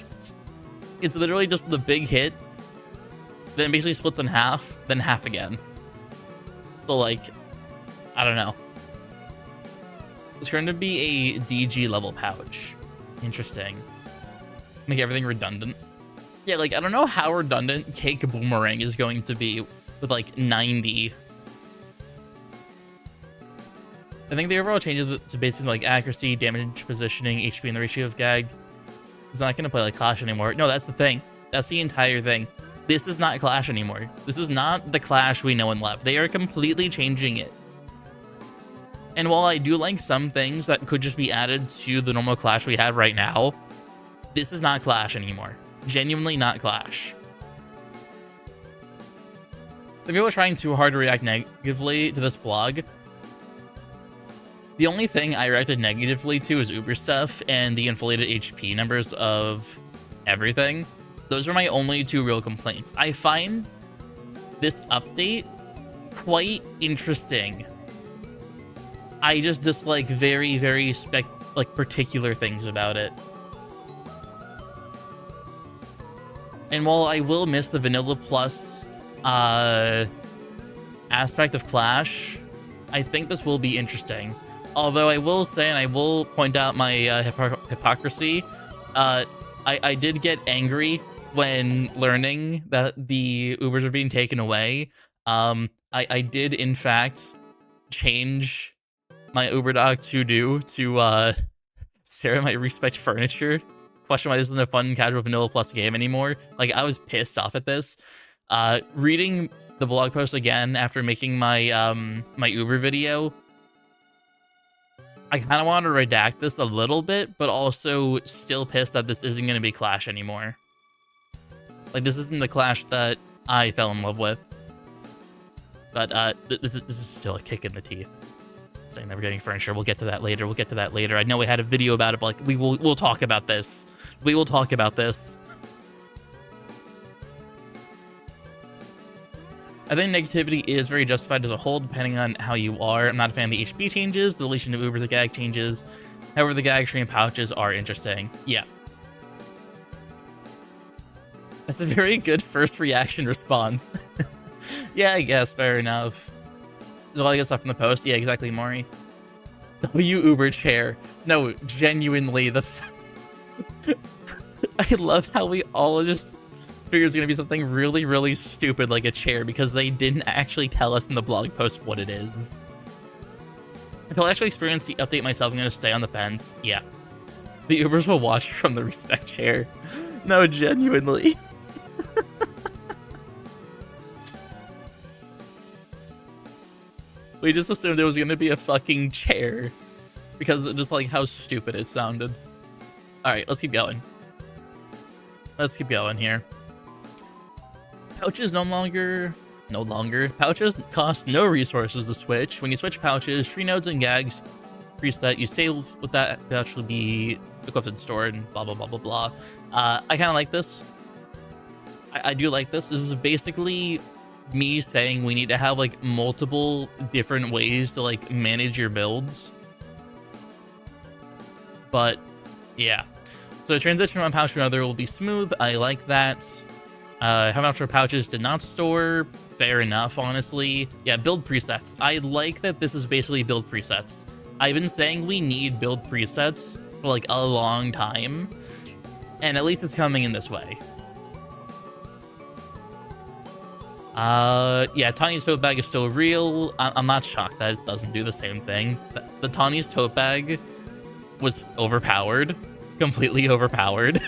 it's literally just the big hit, then it basically splits in half, then half again. So, like, I don't know. It's going to be a DG level pouch. Interesting. Make everything redundant. Yeah, like, I don't know how redundant Cake Boomerang is going to be with, like, 90. I think the overall changes to basically, like, accuracy, damage, positioning, HP, and the ratio of gag is not going to play, like, Clash anymore. No, that's the thing. That's the entire thing. This is not Clash anymore. This is not the Clash we know and love. They are completely changing it. And while I do like some things that could just be added to the normal Clash we have right now, this is not Clash anymore. Genuinely not Clash. The people are trying too hard to react negatively to this blog. The only thing I reacted negatively to is Uber stuff and the inflated HP numbers of everything. Those are my only two real complaints. I find this update quite interesting. I just dislike very, very particular things about it. And while I will miss the Vanilla Plus aspect of Clash, I think this will be interesting. Although I will say, and I will point out my hypocrisy, I did get angry when learning that the Ubers are being taken away. I did, in fact, change my Uber dog to Sarah might respect furniture. Question why this isn't a fun casual vanilla plus game anymore. Like, I was pissed off at this. Reading the blog post again after making my my Uber video, I kind of want to redact this a little bit, but also still pissed that this isn't going to be Clash anymore. Like, this isn't the Clash that I fell in love with. But this is still a kick in the teeth. Saying that we're getting furniture. We'll get to that later. We'll get to that later. I know we had a video about it, but like we'll talk about this. We will talk about this. I think negativity is very justified as a whole, depending on how you are. I'm not a fan of the HP changes, the relation of Uber to gag changes. However, the gag stream pouches are interesting. Yeah. That's a very good first reaction response. Yeah, I guess. Fair enough. There's a lot of good stuff from the post. Yeah, exactly, Maury. W Uber chair. No, genuinely, I love how we all just figured it's going to be something really, really stupid like a chair because they didn't actually tell us in the blog post what it is. Until I actually experience the update myself, I'm going to stay on the fence. Yeah. The Ubers will watch from the respect chair. No, genuinely. We just assumed there was going to be a fucking chair because of just like how stupid it sounded. All right, let's keep going. Let's keep going here. Pouches no longer. Pouches cost no resources to switch. When you switch pouches, tree nodes and gags preset, you save with that pouch will be equipped and stored and blah, blah, blah, blah, blah. I kind of like this. I do like this. This is basically me saying we need to have like multiple different ways to like manage your builds. But yeah, so the transition from one pouch to another will be smooth. I like that. How much our pouches did not store, fair enough, honestly. Yeah, build presets. I like that this is basically build presets. I've been saying we need build presets for like a long time, and at least it's coming in this way. Yeah, Tanya's tote bag is still real. I'm not shocked that it doesn't do the same thing. The Tanya's tote bag was overpowered, completely overpowered.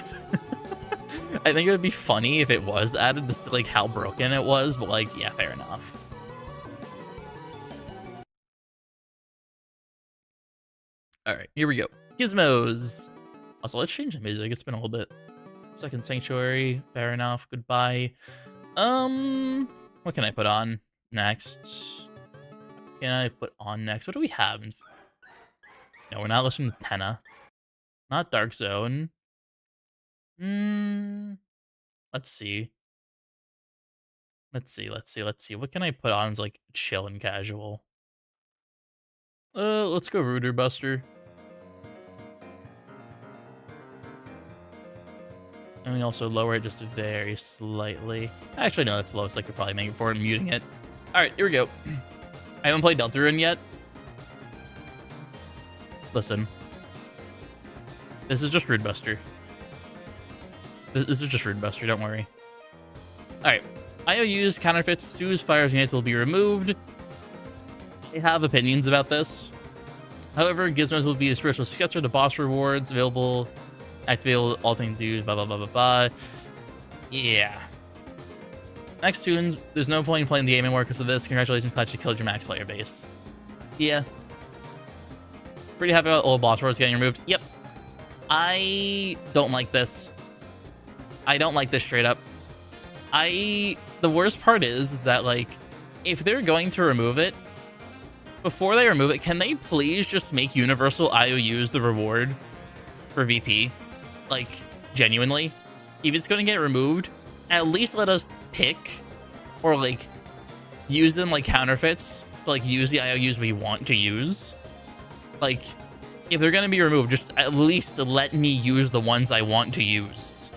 I think it would be funny if it was added to see, like, how broken it was, but, like, yeah, fair enough. Alright, here we go. Gizmos! Also, let's change the music. It's been a little bit. Second Sanctuary, fair enough. Goodbye. What can I put on next? What do we have? No, we're not listening to Tenna. Not Dark Zone. Let's see. Let's see. What can I put on as like chill and casual? Let's go Rooter Buster. And we also lower it just very slightly. Actually, no, that's the lowest I could probably make it for it. I'm muting it. All right, here we go. I haven't played Deltarune yet. Listen. This is just Rude Buster. This is just Rude Buster, don't worry. All right. IOUs, counterfeits, Sue's fires units will be removed. I have opinions about this. However, Gizmos will be the spiritual successor to boss rewards available. Activate all things used, blah, blah, blah, blah, blah. Yeah. Next tunes, there's no point in playing the game anymore because of this. Congratulations, Clutch, you killed your max player base. Yeah. Pretty happy about old boss rewards getting removed. Yep. I don't like this. I don't like this straight up. The worst part is that, like, if they're going to remove it, before they remove it, can they please just make universal IOUs the reward for VP? Like, genuinely. If it's going to get removed, at least let us pick or, like, use them like counterfeits to, like, use the IOUs we want to use. Like, if they're going to be removed, just at least let me use the ones I want to use.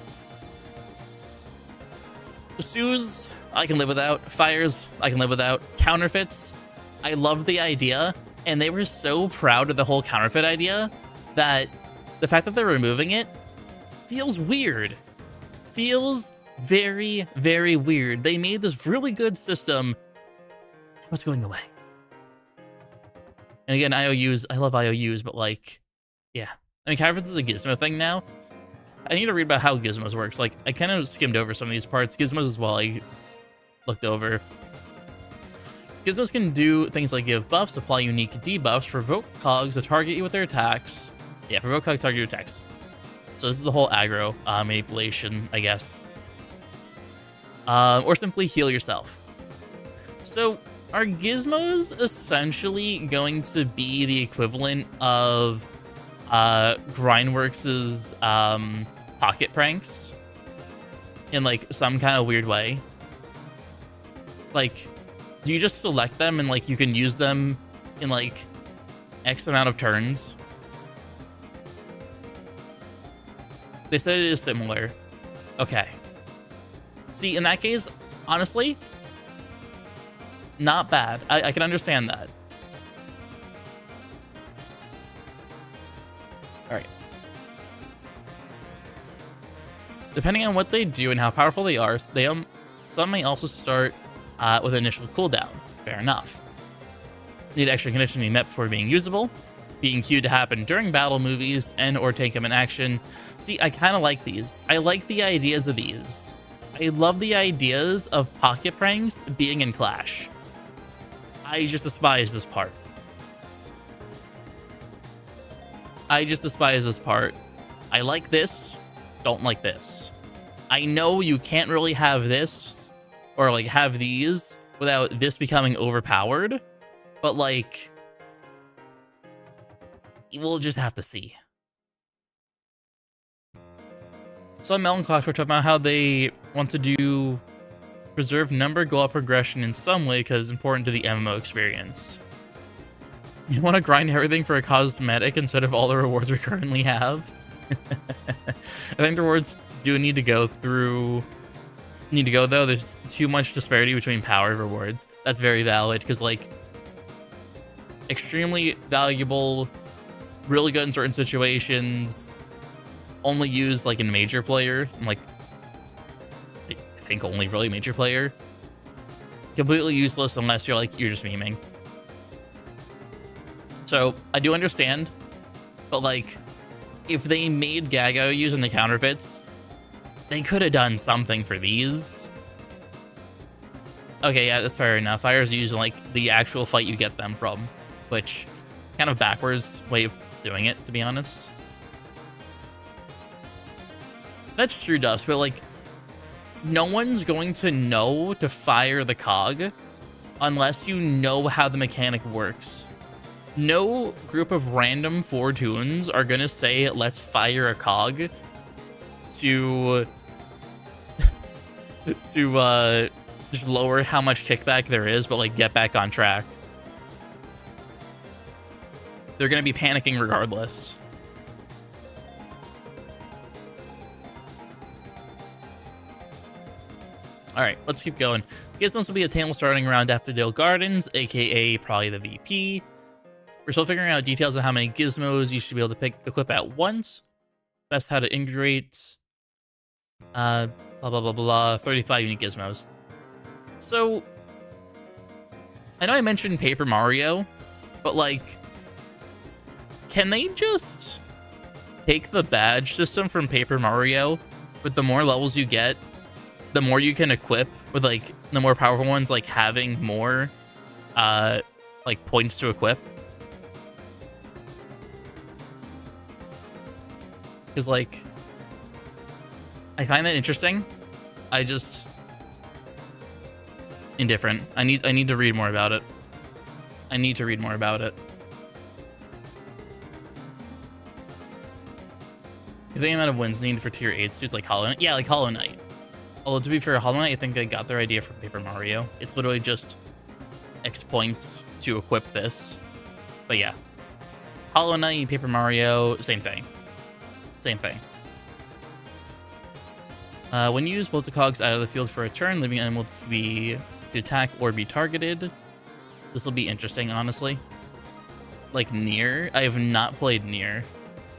Sues, I can live without. Fires, I can live without. Counterfeits, I love the idea, and they were so proud of the whole counterfeit idea that the fact that they're removing it feels weird. Feels very, very weird. They made this really good system. What's going away? And again, IOUs, I love IOUs, but like, yeah. I mean, counterfeits is a Gizmo thing now. I need to read about how Gizmos works. Like, I kind of skimmed over some of these parts. Gizmos as well, I looked over. Gizmos can do things like give buffs, apply unique debuffs, provoke cogs to target you with their attacks. Yeah, provoke cogs to target your attacks. So this is the whole aggro manipulation, I guess. Or simply heal yourself. So are Gizmos essentially going to be the equivalent of Grindworks' pocket pranks in like some kind of weird way? Like, do you just select them and like you can use them in like X amount of turns? They said it is similar. Okay. See, in that case, honestly, not bad. I can understand that. All right. Depending on what they do and how powerful they are, some may also start with initial cooldown. Fair enough. Need extra conditions to be met before being usable. Being queued to happen during battle movies and or take them in action. See, I kind of like these. I like the ideas of these. I love the ideas of pocket pranks being in Clash. I just despise this part. I like this, don't like this. I know you can't really have this or like have these without this becoming overpowered, but like, we'll just have to see. Some Melon Clash were talking about how they want to do preserve number goal up progression in some way because it's important to the MMO experience. You want to grind everything for a cosmetic instead of all the rewards we currently have? I think the rewards do need to go though. There's too much disparity between power rewards. That's very valid because like extremely valuable, really good in certain situations, only used like in major player, like I think only really major player. Completely useless unless you're just memeing. So I do understand, but like if they made Gago using the counterfeits, they could have done something for these. Okay, yeah, that's fair enough. Fires using like the actual fight you get them from, which kind of backwards way of doing it, to be honest. That's true, Dust, but like no one's going to know to fire the cog unless you know how the mechanic works. no group of random Fortunes are gonna say, let's fire a cog to just lower how much kickback there is, but like get back on track. They're gonna be panicking regardless. All right, let's keep going. Gizmos will be a table starting around Daffodil Gardens, aka probably the VP. We're still figuring out details of how many gizmos you should be able to equip at once. Best how to integrate. Blah, blah, blah, blah. 35 unique gizmos. So, I know I mentioned Paper Mario, but like, can they just take the badge system from Paper Mario? With the more levels you get, the more you can equip, with like the more powerful ones like having more like points to equip. Because like I find that interesting. I just indifferent. I need to read more about it. I need to read more about it. You think the amount of wins needed for tier 8 suits like Hollow Knight? Yeah, like Hollow Knight. Although to be fair, Hollow Knight, I think they got their idea from Paper Mario. It's literally just X points to equip this. But yeah. Hollow Knight, Paper Mario, same thing. Same thing. When you use both the cogs out of the field for a turn, leaving an animal to attack or be targeted. This will be interesting, honestly. Like Nier. I have not played Nier.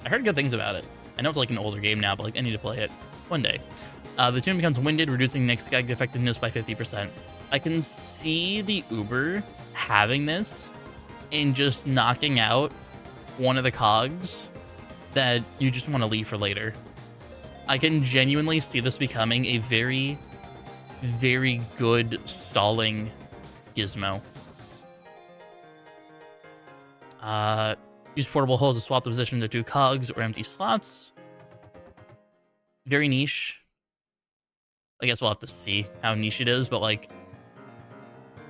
I heard good things about it. I know it's like an older game now, but like I need to play it one day. The tune becomes winded, reducing next gag effectiveness by 50%. I can see the Uber having this and just knocking out one of the cogs that you just want to leave for later. I can genuinely see this becoming a very, very good stalling gizmo. Use portable holes to swap the position of 2 cogs or empty slots. Very niche. I guess we'll have to see how niche it is, but like,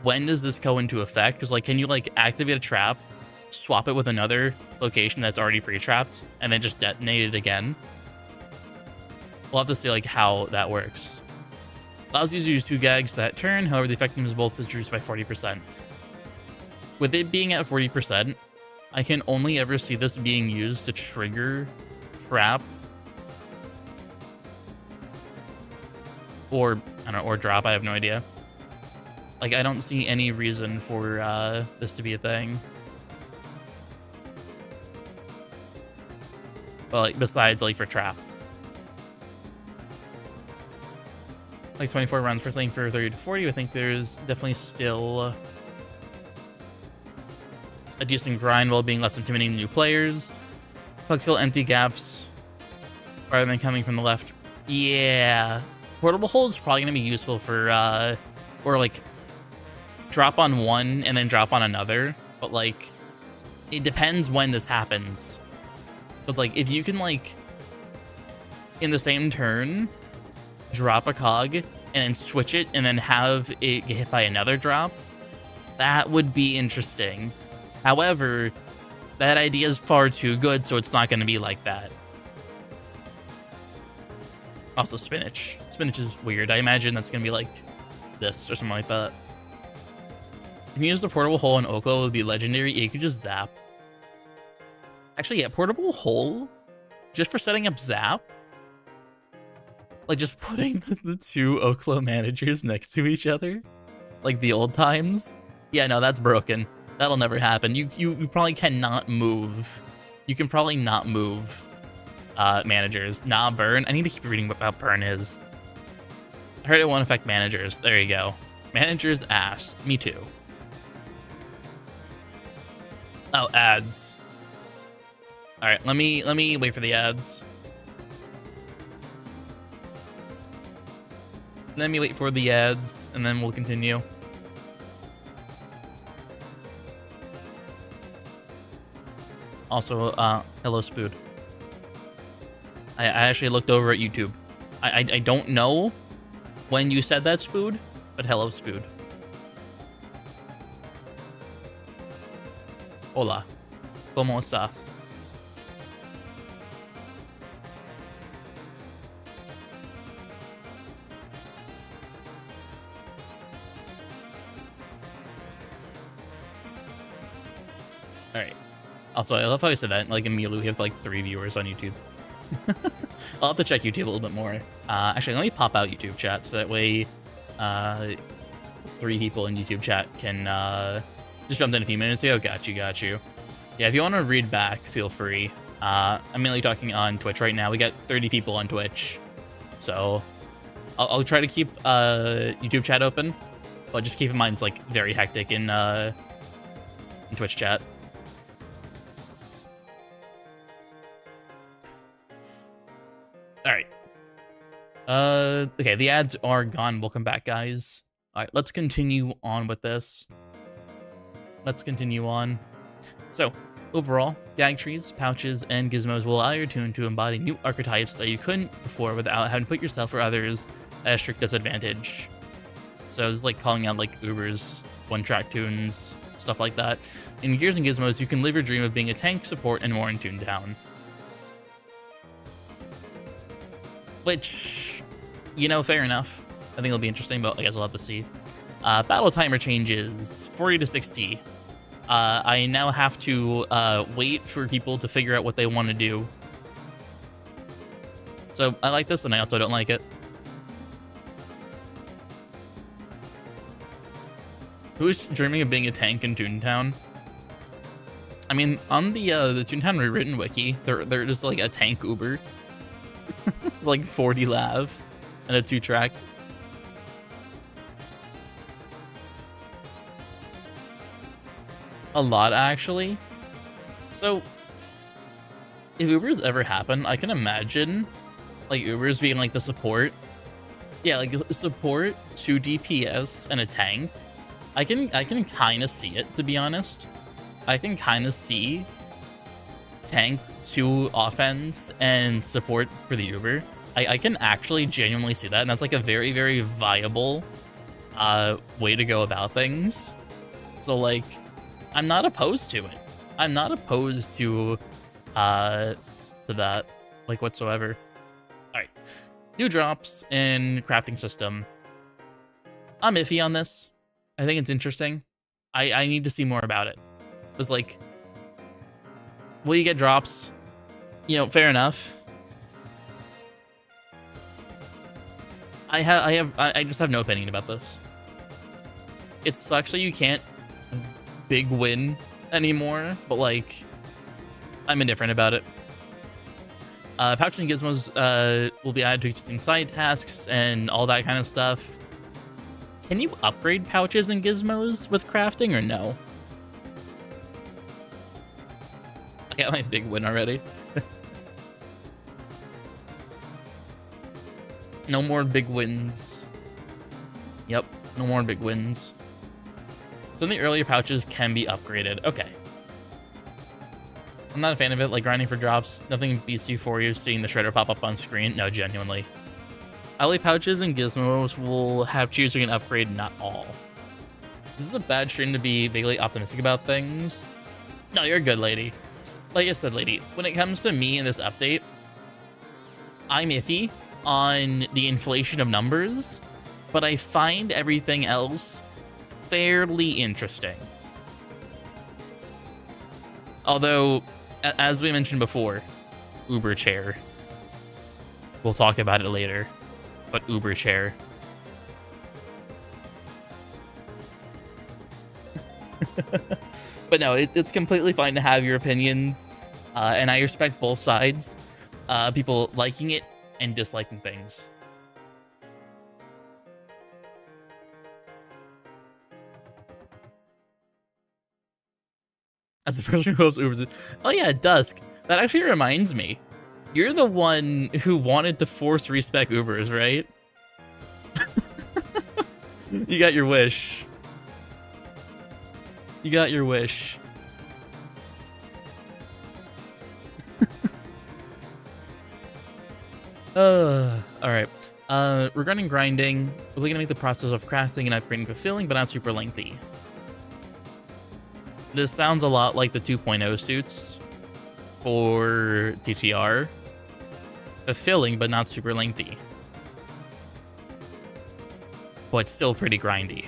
when does this go into effect? Because like, can you like activate a trap, swap it with another location that's already pre-trapped, and then just detonate it again? We'll have to see like how that works. Allows you to use 2 gags that turn, however the effectiveness of both is reduced by 40%. With it being at 40%, I can only ever see this being used to trigger trap or I don't know, or drop. I have no idea. Like, I don't see any reason for this to be a thing. But like, besides like for trap. Like 24 rounds per lane for 30 to 40. I think there's definitely still a decent grind while being less intimidating to new players. Pugs fill empty gaps rather than coming from the left. Yeah. Portable hole is probably going to be useful for, or like, drop on one and then drop on another. But like, it depends when this happens. Because like, if you can like, in the same turn, drop a cog and then switch it and then have it get hit by another drop, that would be interesting. However, that idea is far too good, so it's not going to be like that. Also, spinach. Spinach is weird. I imagine that's going to be like this or something like that. If you use the portable hole in Oko, it would be legendary. You could just zap. Actually, yeah, portable hole, just for setting up zap. Like, just putting the 2 Oklo managers next to each other. Like the old times. Yeah, no, that's broken. That'll never happen. You probably cannot move. You can probably not move managers. Nah, burn. I need to keep reading what about burn is. I heard it won't affect managers. There you go. Managers ass. Me too. Oh, ads. All right, let me wait for the ads. Let me wait for the ads, and then we'll continue. Also, hello, Spood. I actually looked over at YouTube. I don't know when you said that, Spood, but hello, Spood. Hola. ¿Cómo estás? All right. Also, I love how I said that. Like immediately, we have like 3 viewers on YouTube. I'll have to check YouTube a little bit more. Actually, let me pop out YouTube chat so that way 3 people in YouTube chat can just jump in a few minutes ago. Got you. Yeah, if you want to read back, feel free. I'm mainly talking on Twitch right now. We got 30 people on Twitch. So I'll try to keep YouTube chat open. But just keep in mind it's like very hectic in Twitch chat. All right. Okay, the ads are gone. Welcome back, guys. All right, let's continue on with this. Let's continue on. So, overall, gag trees, pouches, and gizmos will allow your tune to embody new archetypes that you couldn't before without having to put yourself or others at a strict disadvantage. So this is like calling out like Ubers, one-track tunes, stuff like that. In Gears and Gizmos, you can live your dream of being a tank, support, and more in Toontown. Which, you know, fair enough. I think it'll be interesting, but I guess we'll have to see. Battle timer changes, 40 to 60. I now have to wait for people to figure out what they want to do. So I like this, and I also don't like it. Who's dreaming of being a tank in Toontown? I mean, on the Toontown Rewritten wiki, they're just like a tank Uber. Like 40 lav and a 2-track. A lot, actually. So, if Ubers ever happen, I can imagine like Ubers being like the support. Yeah, like support, 2 DPS, and a tank. I can kind of see it, to be honest. I can kind of see tank, 2 offense, and support for the Uber. I can actually genuinely see that, and that's like a very, very viable way to go about things. So like, I'm not opposed to it. I'm not opposed to that, like, whatsoever. All right, new drops in crafting system. I'm iffy on this. I think it's interesting. I need to see more about it. It's like, will you get drops? You know, fair enough. I just have no opinion about this. It sucks that you can't big win anymore, but like, I'm indifferent about it. Pouch and Gizmos will be added to existing side tasks and all that kind of stuff. Can you upgrade pouches and gizmos with crafting or no? I got my big win already. No more big wins. Yep, no more big wins. Some of the earlier pouches can be upgraded. Okay. I'm not a fan of it, like grinding for drops. Nothing beats you seeing the shredder pop up on screen. No, genuinely. Alley pouches and gizmos will have tiers you can upgrade, not all. This is a bad stream to be vaguely optimistic about things. No, you're good, lady. Like I said, lady, when it comes to me in this update, I'm iffy on the inflation of numbers, but I find everything else fairly interesting. Although, as we mentioned before, Uber chair. We'll talk about it later, but Uber chair. But no, it's completely fine to have your opinions, and I respect both sides. People liking it and disliking things. As a person who hopes Ubers, oh yeah, Dusk. That actually reminds me. You're the one who wanted to force respec Ubers, right? You got your wish. You got your wish. Alright. Regarding grinding, we're looking to make the process of crafting and upgrading fulfilling, but not super lengthy. this sounds a lot like the 2.0 suits for TTR. Fulfilling, but not super lengthy. But still pretty grindy.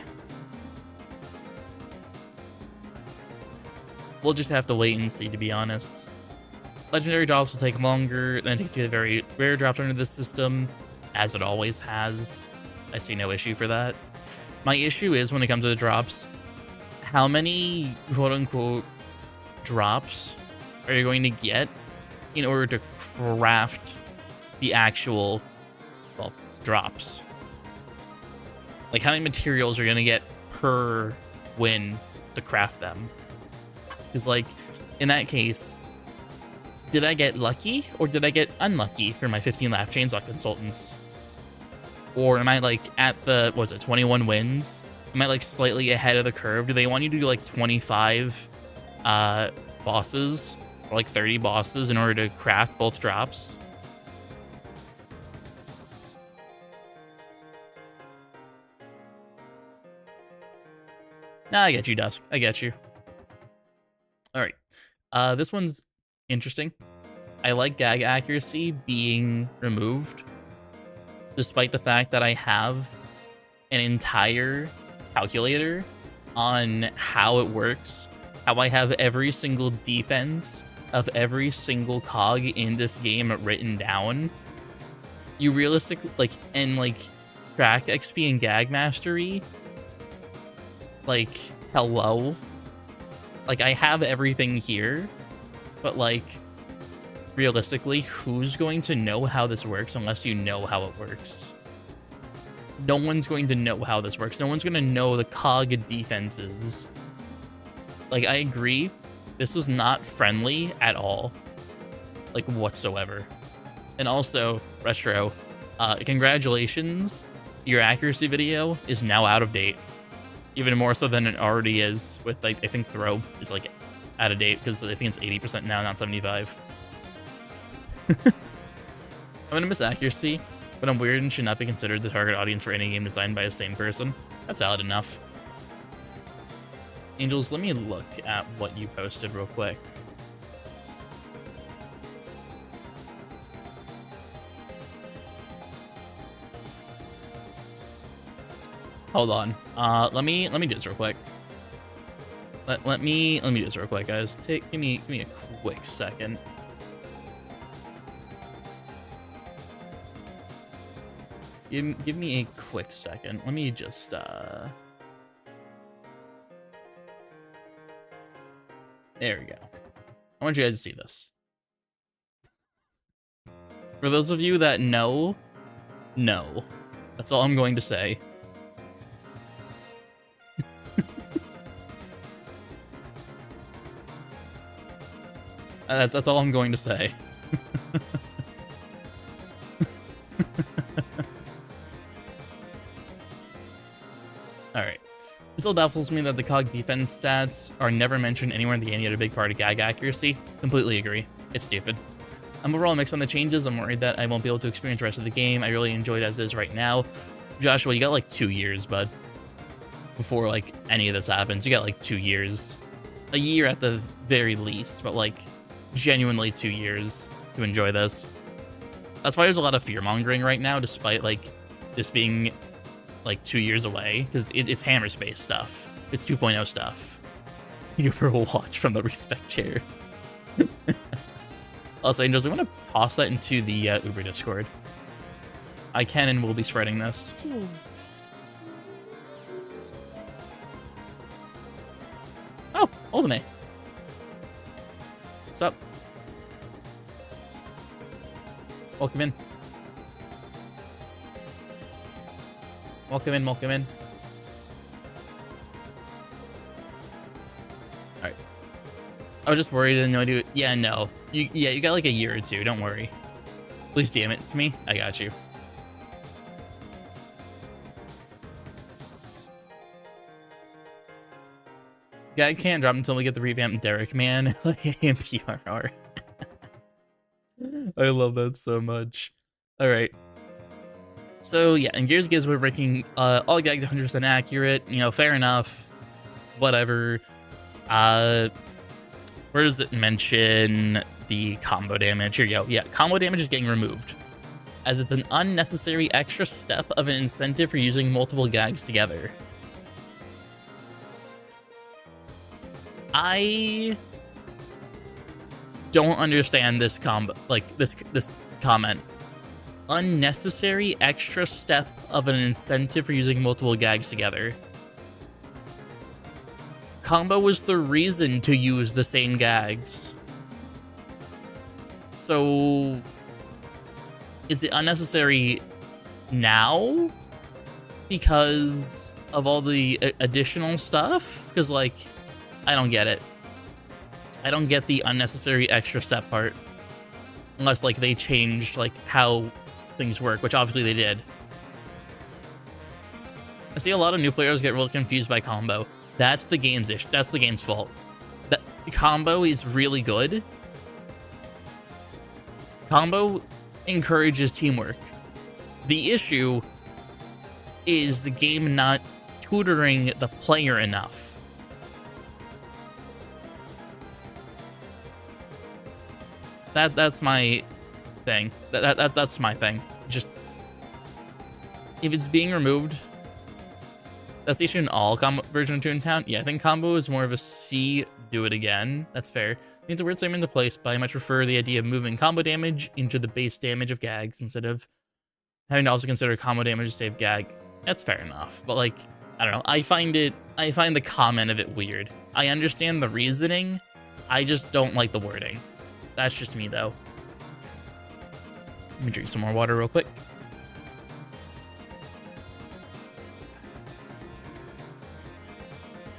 We'll just have to wait and see, to be honest. Legendary drops will take longer than it takes to get very rare drops under this system, as it always has. I see no issue for that. My issue is, when it comes to the drops, how many quote-unquote drops are you going to get in order to craft the actual, well, drops? Like, how many materials are you going to get per win to craft them? Because, like, in that case, did I get lucky or did I get unlucky for my 15 lap chainsaw consultants? Or am I, like, at the, what was it, 21 wins? Am I, like, slightly ahead of the curve? Do they want you to do, like, 25 bosses or, like, 30 bosses in order to craft both drops? Nah, I get you, Dusk. I get you. All right. This one's interesting. I like gag accuracy being removed, despite the fact that I have an entire calculator on how it works, how I have every single defense of every single cog in this game written down. You realistically, like, and, like, track XP and gag mastery, like, hello? Like, I have everything here, but, like, realistically, who's going to know how this works unless you know how it works? No one's going to know how this works. No one's going to know the cog defenses. Like, I agree, this was not friendly at all. Like, whatsoever. And also, Retro, congratulations. Your accuracy video is now out of date. Even more so than it already is with, like, I think throw is, like, out of date because I think it's 80% now, not 75. I'm gonna miss accuracy, but I'm weird and should not be considered the target audience for any game designed by the same person. That's valid enough. Angels, let me look at what you posted real quick. Hold on. Let me do this real quick. Let me do this real quick, guys. Give me a quick second. Give me a quick second. Let me just there we go. I want you guys to see this. For those of you that know, no. That's all I'm going to say. That's all I'm going to say. Alright. It still baffles me that the cog defense stats are never mentioned anywhere in the game, yet a big part of gag accuracy. Completely agree. It's stupid. I'm overall mixed on the changes. I'm worried that I won't be able to experience the rest of the game. I really enjoy it as is right now. Joshua, you got like 2 years, bud. Before like any of this happens. You got like 2 years. A year at the very least, but like genuinely 2 years to enjoy this. That's why there's a lot of fear-mongering right now, despite like this being like 2 years away, because it's Hammer Space stuff. It's 2.0 stuff. Thank you for a watch from the respect chair. Also, Angels, I want to toss that into the Uber Discord. I can and will be spreading this. Oh, Ultimate. What's up? Welcome in. Welcome in, welcome in. Alright. I was just worried I didn't know do it. Yeah, no. You got like a year or two, don't worry. Please DM it to me. I got you. Gag can't drop until we get the revamped Derek, man. Like AMPRR. I love that so much. Alright. So yeah, in Gears Giz, we're breaking all gags 100% accurate. You know, fair enough. Whatever. Where does it mention the combo damage? Here you go. Yeah, combo damage is getting removed, as it's an unnecessary extra step of an incentive for using multiple gags together. I don't understand this combo, like this comment. Unnecessary extra step of an incentive for using multiple gags together. Combo was the reason to use the same gags. So is it unnecessary now because of all the additional stuff? Because, like, I don't get it. I don't get the unnecessary extra step part. Unless, like, they changed, like, how things work, which obviously they did. I see a lot of new players get really confused by combo. That's the game's issue. That's the game's fault. The combo is really good. Combo encourages teamwork. The issue is the game not tutoring the player enough. That's my thing. That's my thing. Just if it's being removed, that's the issue in all combo version of Toontown. Yeah, I think combo is more of a C. Do it again. That's fair. It's a weird statement to place, but I much prefer the idea of moving combo damage into the base damage of gags instead of having to also consider combo damage to save gag. That's fair enough, but, like, I don't know. I find the comment of it weird. I understand the reasoning. I just don't like the wording. That's just me, though. Let me drink some more water real quick.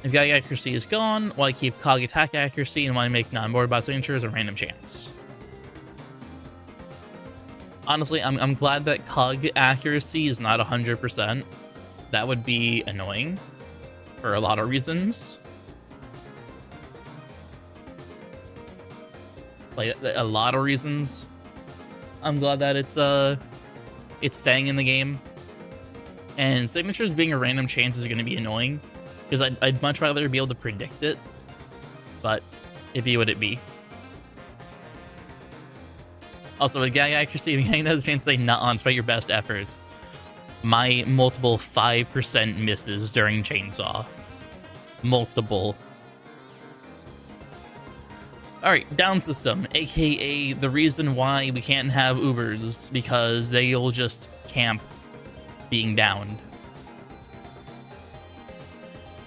If gag accuracy is gone, why keep cog attack accuracy and why make non-board by signatures a random chance? Honestly, I'm glad that cog accuracy is not 100%. That would be annoying for a lot of reasons. Like, a lot of reasons. I'm glad that it's staying in the game. And signatures being a random chance is going to be annoying, because I'd much rather be able to predict it, but it be what it be. Also, with gag accuracy, if you has a chance to say not on despite your best efforts, my multiple 5% misses during Chainsaw. Multiple. Alright, down system, aka the reason why we can't have Ubers, because they'll just camp being downed.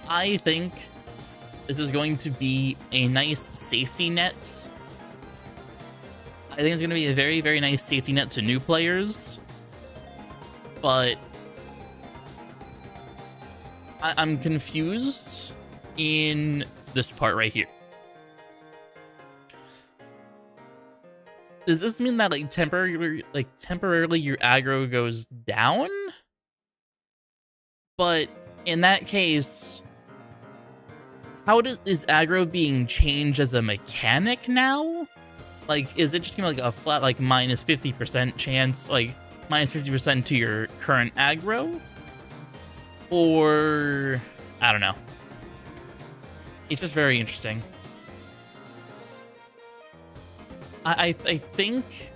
I think this is going to be a nice safety net. I think it's going to be a very, very nice safety net to new players. But I'm confused in this part right here. Does this mean that, like, temporarily your aggro goes down? But in that case, how is aggro being changed as a mechanic now? Like, is it just gonna be like a flat, like, minus 50% chance, like minus 50% to your current aggro? Or I don't know. It's just very interesting. I think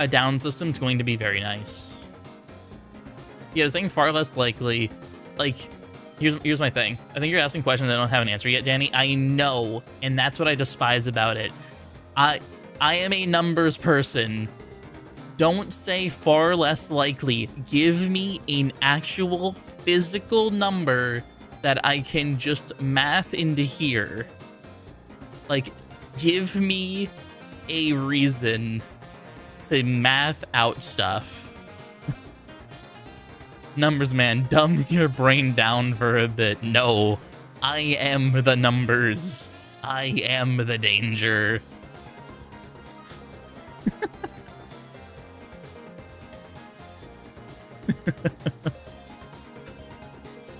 a down system is going to be very nice. Yeah, I think far less likely. Like, here's my thing. I think you're asking questions I don't have an answer yet, Danny. I know, and that's what I despise about it. I am a numbers person. Don't say far less likely. Give me an actual physical number that I can just math into here. Like, give me a reason to math out stuff. Numbers, man, dumb your brain down for a bit. No, I am the numbers. I am the danger.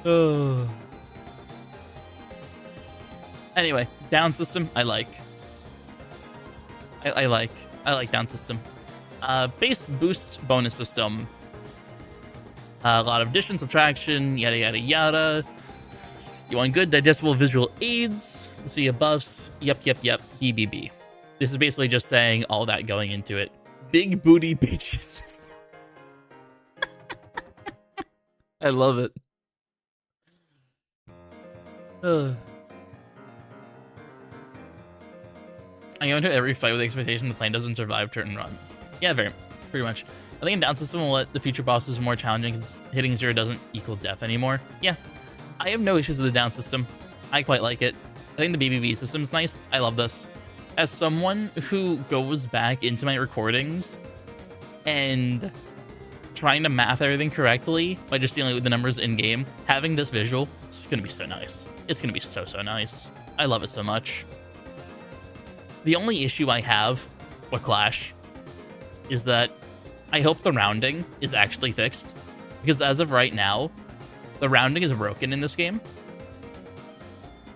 Oh. Anyway, down system, I like. I like down system. Base boost bonus system. A lot of addition, subtraction, yada yada yada. You want good digestible visual aids? Let's via buffs. Yep. BBB. This is basically just saying all that going into it. Big booty bitchy system. I love it. I go into every fight with the expectation the plane doesn't survive turn and run. Yeah, pretty much. I think a down system will let the future bosses more challenging because hitting 0 doesn't equal death anymore. Yeah, I have no issues with the down system. I quite like it. I think the BBB system is nice. I love this. As someone who goes back into my recordings and trying to math everything correctly by just dealing with the numbers in game, having this visual is going to be so nice. It's going to be so nice. I love it so much. The only issue I have with Clash is that I hope the rounding is actually fixed, because as of right now, the rounding is broken in this game.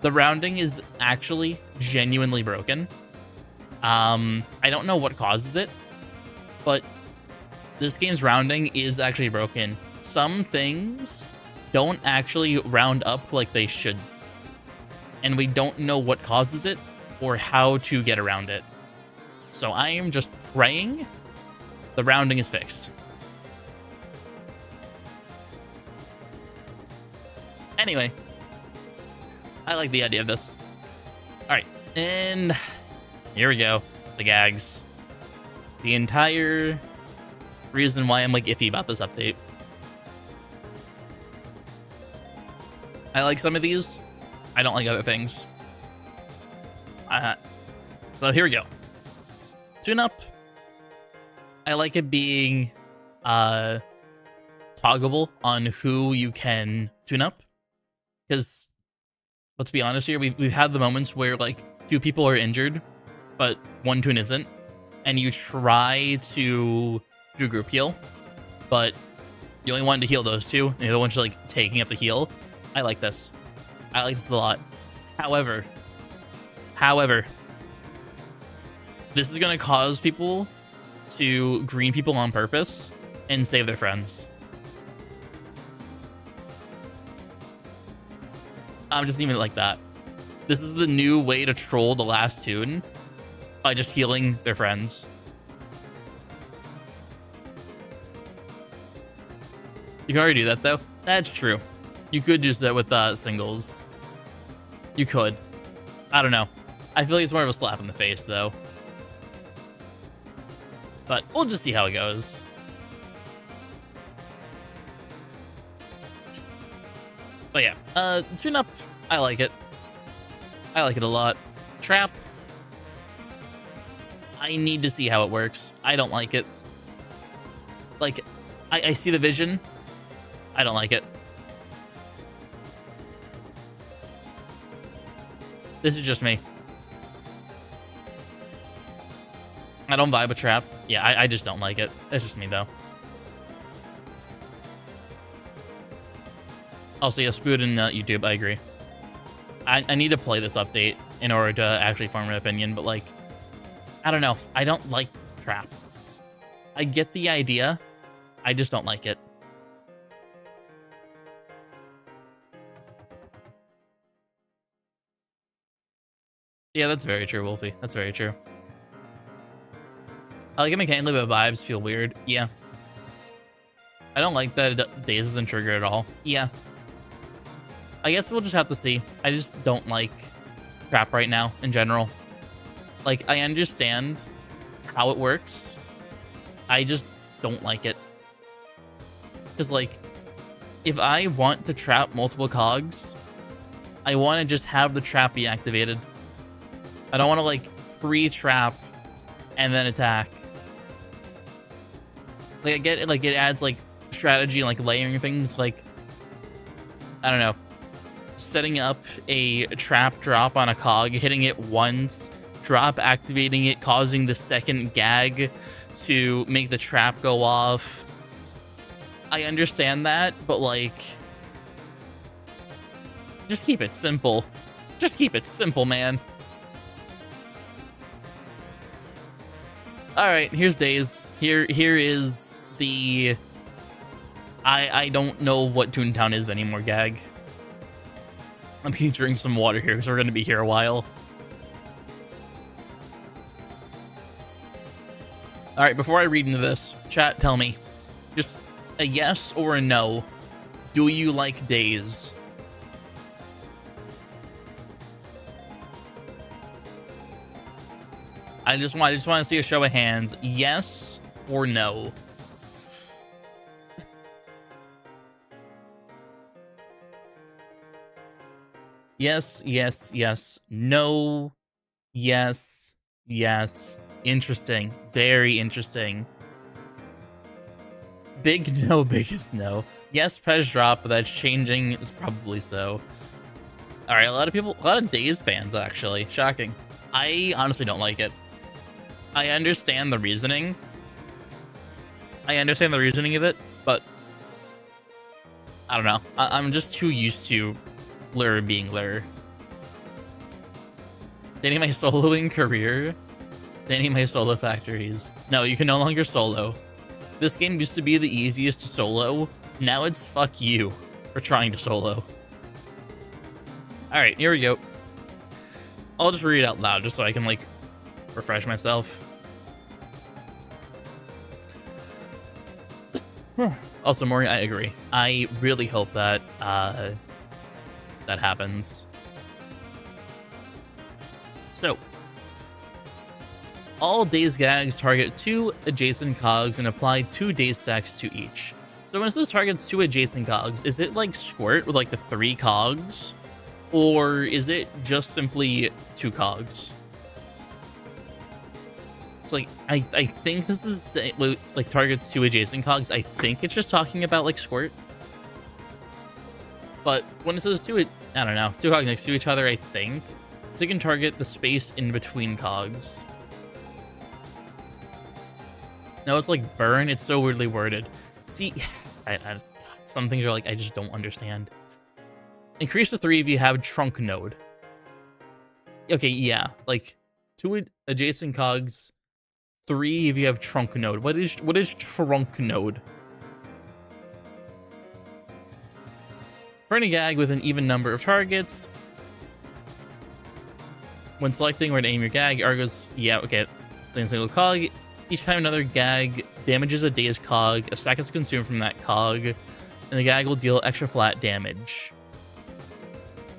The rounding is actually genuinely broken. I don't know what causes it, but this game's rounding is actually broken. Some things don't actually round up like they should, and we don't know what causes it or how to get around it. So I am just praying the rounding is fixed. Anyway, I like the idea of this. Alright, and here we go. The gags. The entire reason why I'm like iffy about this update. I like some of these. I don't like other things. So here we go. Tune up. I like it being toggable on who you can tune up, because let's be honest here, we've had the moments where like 2 people are injured but 1 tune isn't, and you try to do group heal, but you only wanted to heal those 2 and the other one's like taking up the heal. I like this. I like this a lot. However, this is going to cause people to green people on purpose and save their friends. I'm just leaving it like that. This is the new way to troll the last tune by just healing their friends. You can already do that though. That's true. You could use that with singles. You could. I don't know. I feel like it's more of a slap in the face though. But we'll just see how it goes. But yeah, tune up. I like it. I like it a lot. Trap. I need to see how it works. I don't like it. Like, I see the vision. I don't like it. This is just me. I don't vibe with trap. Yeah, I just don't like it. It's just me, though. Also, yeah, Spood and YouTube, I agree. I need to play this update in order to actually form an opinion, but, like, I don't know. I don't like trap. I get the idea. I just don't like it. Yeah, that's very true, Wolfie. That's very true. I like it mechanically, but vibes feel weird. Yeah. I don't like that Daze isn't triggered at all. Yeah. I guess we'll just have to see. I just don't like trap right now in general. Like, I understand how it works. I just don't like it. Because, like, if I want to trap multiple cogs, I want to just have the trap be activated. I don't want to, like, pre-trap and then attack. Like, I get it, like, it adds, like, strategy and, like, layering things, like, I don't know. Setting up a trap drop on a cog, hitting it once, drop activating it, causing the second gag to make the trap go off. I understand that, but, like, just keep it simple. Just keep it simple, man. Alright, here's Daze. Here is the I don't know what Toontown is anymore gag. Let me drink some water here because we're going to be here a while. All right, before I read into this, chat, tell me, just a yes or a no. Do you like Days? I just want to see a show of hands. Yes or no? Yes, yes, yes. No. Yes. Yes. Interesting. Very interesting. Big no, biggest no. Yes, Pez drop, but that's changing. It's probably so. All right, a lot of Days fans, actually. Shocking. I honestly don't like it. I understand the reasoning. I understand the reasoning of it, but I don't know. I'm just too used to Lure being Lure. Dating my soloing career? Dating my solo factories. No, you can no longer solo. This game used to be the easiest to solo. Now it's fuck you for trying to solo. Alright, here we go. I'll just read it out loud just so I can, like, refresh myself. Also, Maury, I agree. I really hope that that happens. So, all Days gags target 2 adjacent cogs and apply 2 Days stacks to each. So when it says targets 2 adjacent cogs, is it like Squirt with like the 3 cogs? Or is it just simply 2 cogs? It's like, I think this is like targets 2 adjacent cogs. I think it's just talking about like Squirt. But when it says 2, I don't know, 2 cogs next to each other, I think so. You can target the space in between cogs. No, it's like burn. It's so weirdly worded. See, some things are like, I just don't understand. Increase to 3 if you have trunk node. Okay, yeah, like 2 adjacent cogs, 3 if you have trunk node. What is trunk node? For any gag with an even number of targets, when selecting where to aim your gag, Argo's, yeah, okay, single cog. Each time another gag damages a Days cog, a stack is consumed from that cog, and the gag will deal extra flat damage.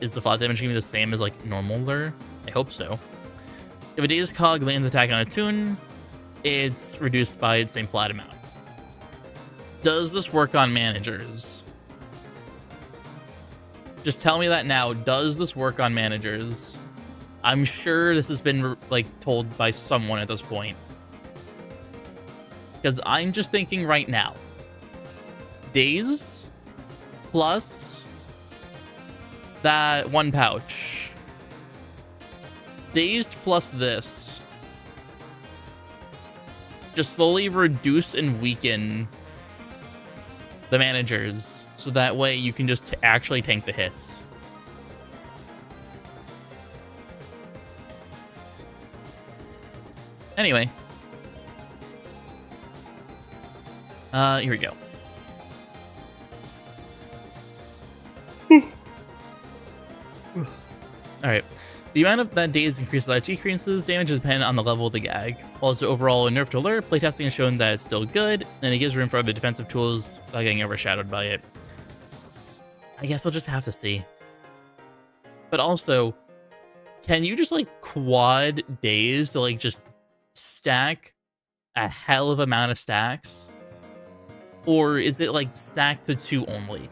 Is the flat damage going to be the same as like normal Lure? I hope so. If a Days cog lands attack on a tune, it's reduced by the same flat amount. Does this work on managers? Just tell me that now. Does this work on managers? I'm sure this has been like told by someone at this point. Because I'm just thinking right now. Days plus that 1 pouch. Dazed plus this. Just slowly reduce and weaken the managers. So that way you can just actually tank the hits. Anyway. Here we go. Alright. The amount of that Days increases that decreases damage dependent on the level of the gag. Also, overall, a nerf to Lure, playtesting has shown that it's still good, and it gives room for other defensive tools without getting overshadowed by it. I guess we'll just have to see. But also, can you just, like, quad Days to, like, just stack a hell of amount of stacks? Or is it, like, stacked to 2 only?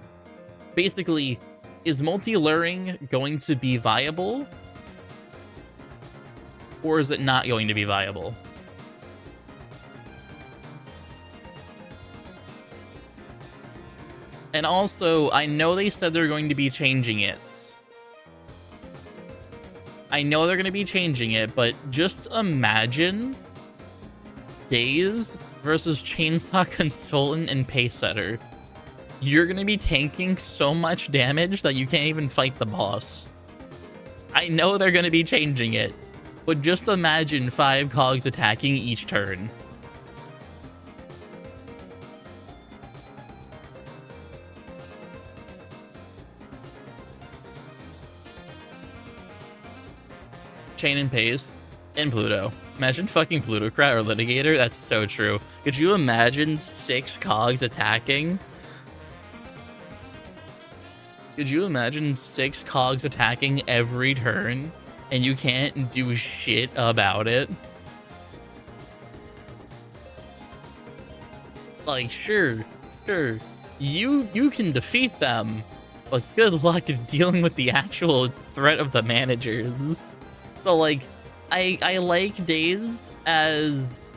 Basically, is multi-luring going to be viable? Or is it not going to be viable? And also, I know they said they're going to be changing it. I know they're going to be changing it, but just imagine Days versus Chainsaw Consultant and Paysetter. You're going to be tanking so much damage that you can't even fight the boss. I know they're going to be changing it, but just imagine 5 cogs attacking each turn. Chain and Pace, and Pluto. Imagine fucking Plutocrat or Litigator. That's so true. Could you imagine 6 cogs attacking? Could you imagine 6 cogs attacking every turn and you can't do shit about it? Like, sure, you can defeat them, but good luck dealing with the actual threat of the managers. So, like, I like Daze as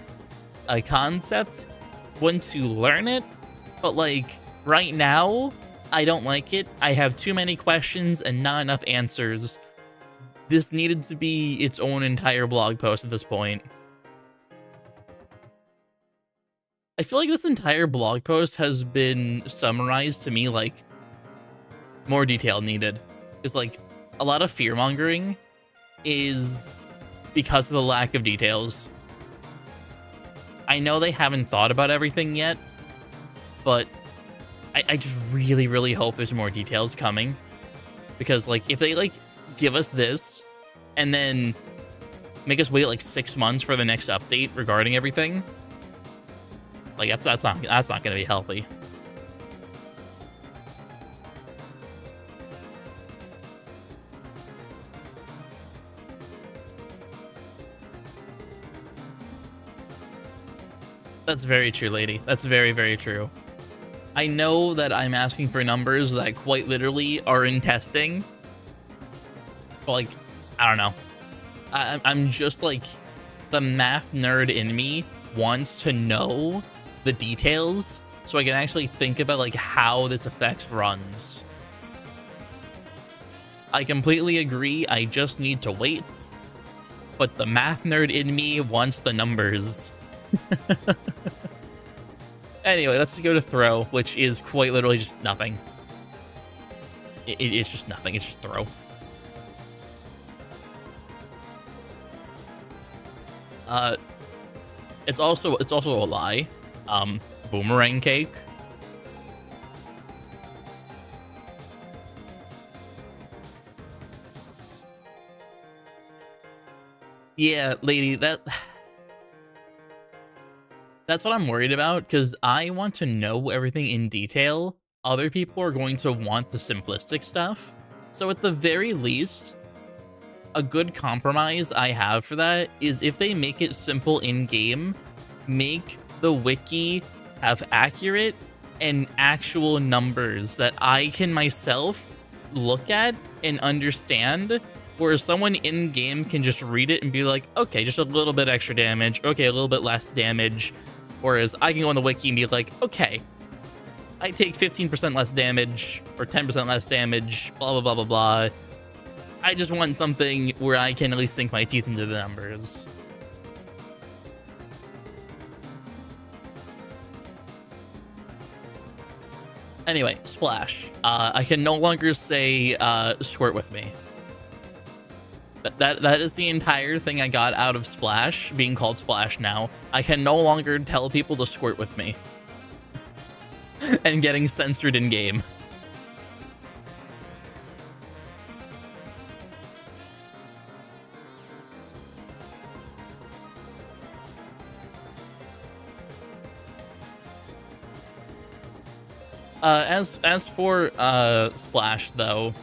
a concept once you learn it, but, like, right now, I don't like it. I have too many questions and not enough answers. This needed to be its own entire blog post at this point. I feel like this entire blog post has been summarized to me like more detail needed. It's like a lot of fear mongering is because of the lack of details. I know they haven't thought about everything yet, but I just really, really hope there's more details coming. Because like if they like give us this and then make us wait like 6 months for the next update regarding everything, like that's not gonna be healthy. That's very true, lady. That's very, very true. I know that I'm asking for numbers that quite literally are in testing. But like, I don't know. I'm just like, the math nerd in me wants to know the details so I can actually think about like how this affects runs. I completely agree, I just need to wait, but the math nerd in me wants the numbers. Anyway, let's just go to throw, which is quite literally just nothing. It's just nothing, it's just throw. It's also a lie. Boomerang cake. Yeah, lady, that's what I'm worried about, because I want to know everything in detail. Other people are going to want the simplistic stuff. So at the very least, a good compromise I have for that is if they make it simple in-game, make the wiki have accurate and actual numbers that I can myself look at and understand, whereas someone in-game can just read it and be like, okay, just a little bit extra damage, okay, a little bit less damage, whereas I can go on the wiki and be like, okay, I take 15% less damage, or 10% less damage, blah, blah, blah, blah, blah. I just want something where I can at least sink my teeth into the numbers. Anyway, Splash. I can no longer say squirt with me. That is the entire thing I got out of Splash, being called Splash now. I can no longer tell people to squirt with me. And getting censored in-game. As for Splash though,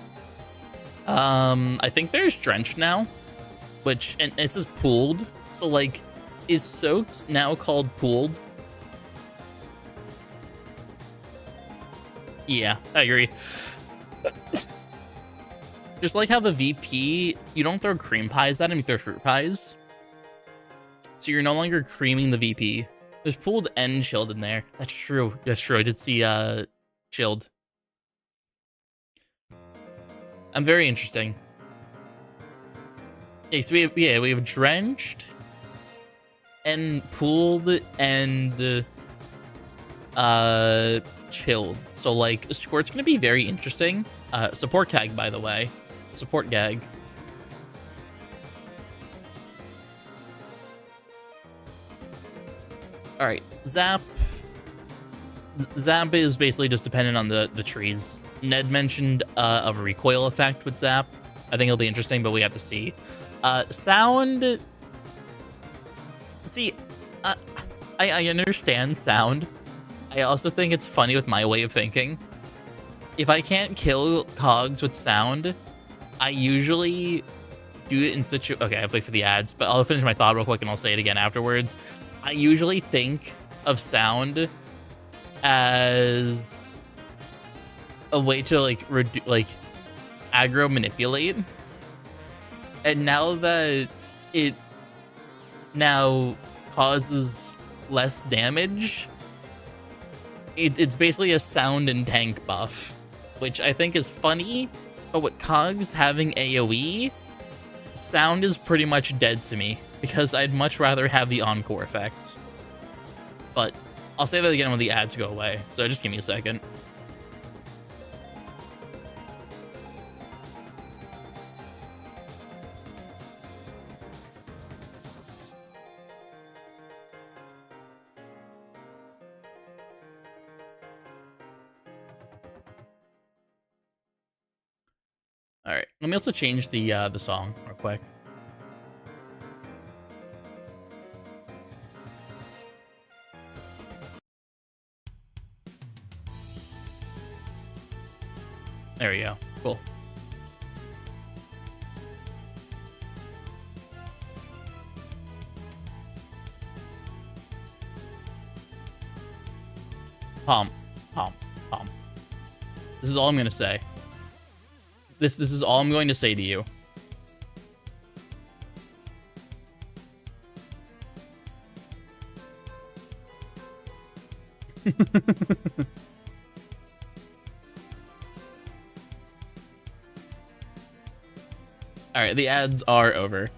I think there's Drenched now, which, and it says Pooled, so like, is Soaked now called Pooled? Yeah, I agree. Just like how the VP, you don't throw cream pies at him, you throw fruit pies. So you're no longer creaming the VP. There's Pooled and Chilled in there. That's true. That's true. I did see Chilled. I'm very interesting. Okay, so we have Drenched and Pooled and Chilled. So like Squirt's gonna be very interesting. Support gag, by the way. Support gag. Alright, Zap. Zap is basically just dependent on the trees. Ned mentioned a recoil effect with Zap. I think it'll be interesting, but we have to see. Sound. See, uh, I understand sound. I also think it's funny with my way of thinking. If I can't kill cogs with sound, I usually do it in okay, I have to wait for the ads, but I'll finish my thought real quick and I'll say it again afterwards. I usually think of sound as a way to like aggro manipulate. And now that it now causes less damage, it's basically a sound and tank buff, which I think is funny. But with cogs having AoE, sound is pretty much dead to me because I'd much rather have the encore effect. But I'll say that again when the ads go away, so just give me a second. All right, let me also change the song real quick. There we go. Cool. Pom. This is all I'm gonna say. This is all I'm going to say to you. All right, the ads are over.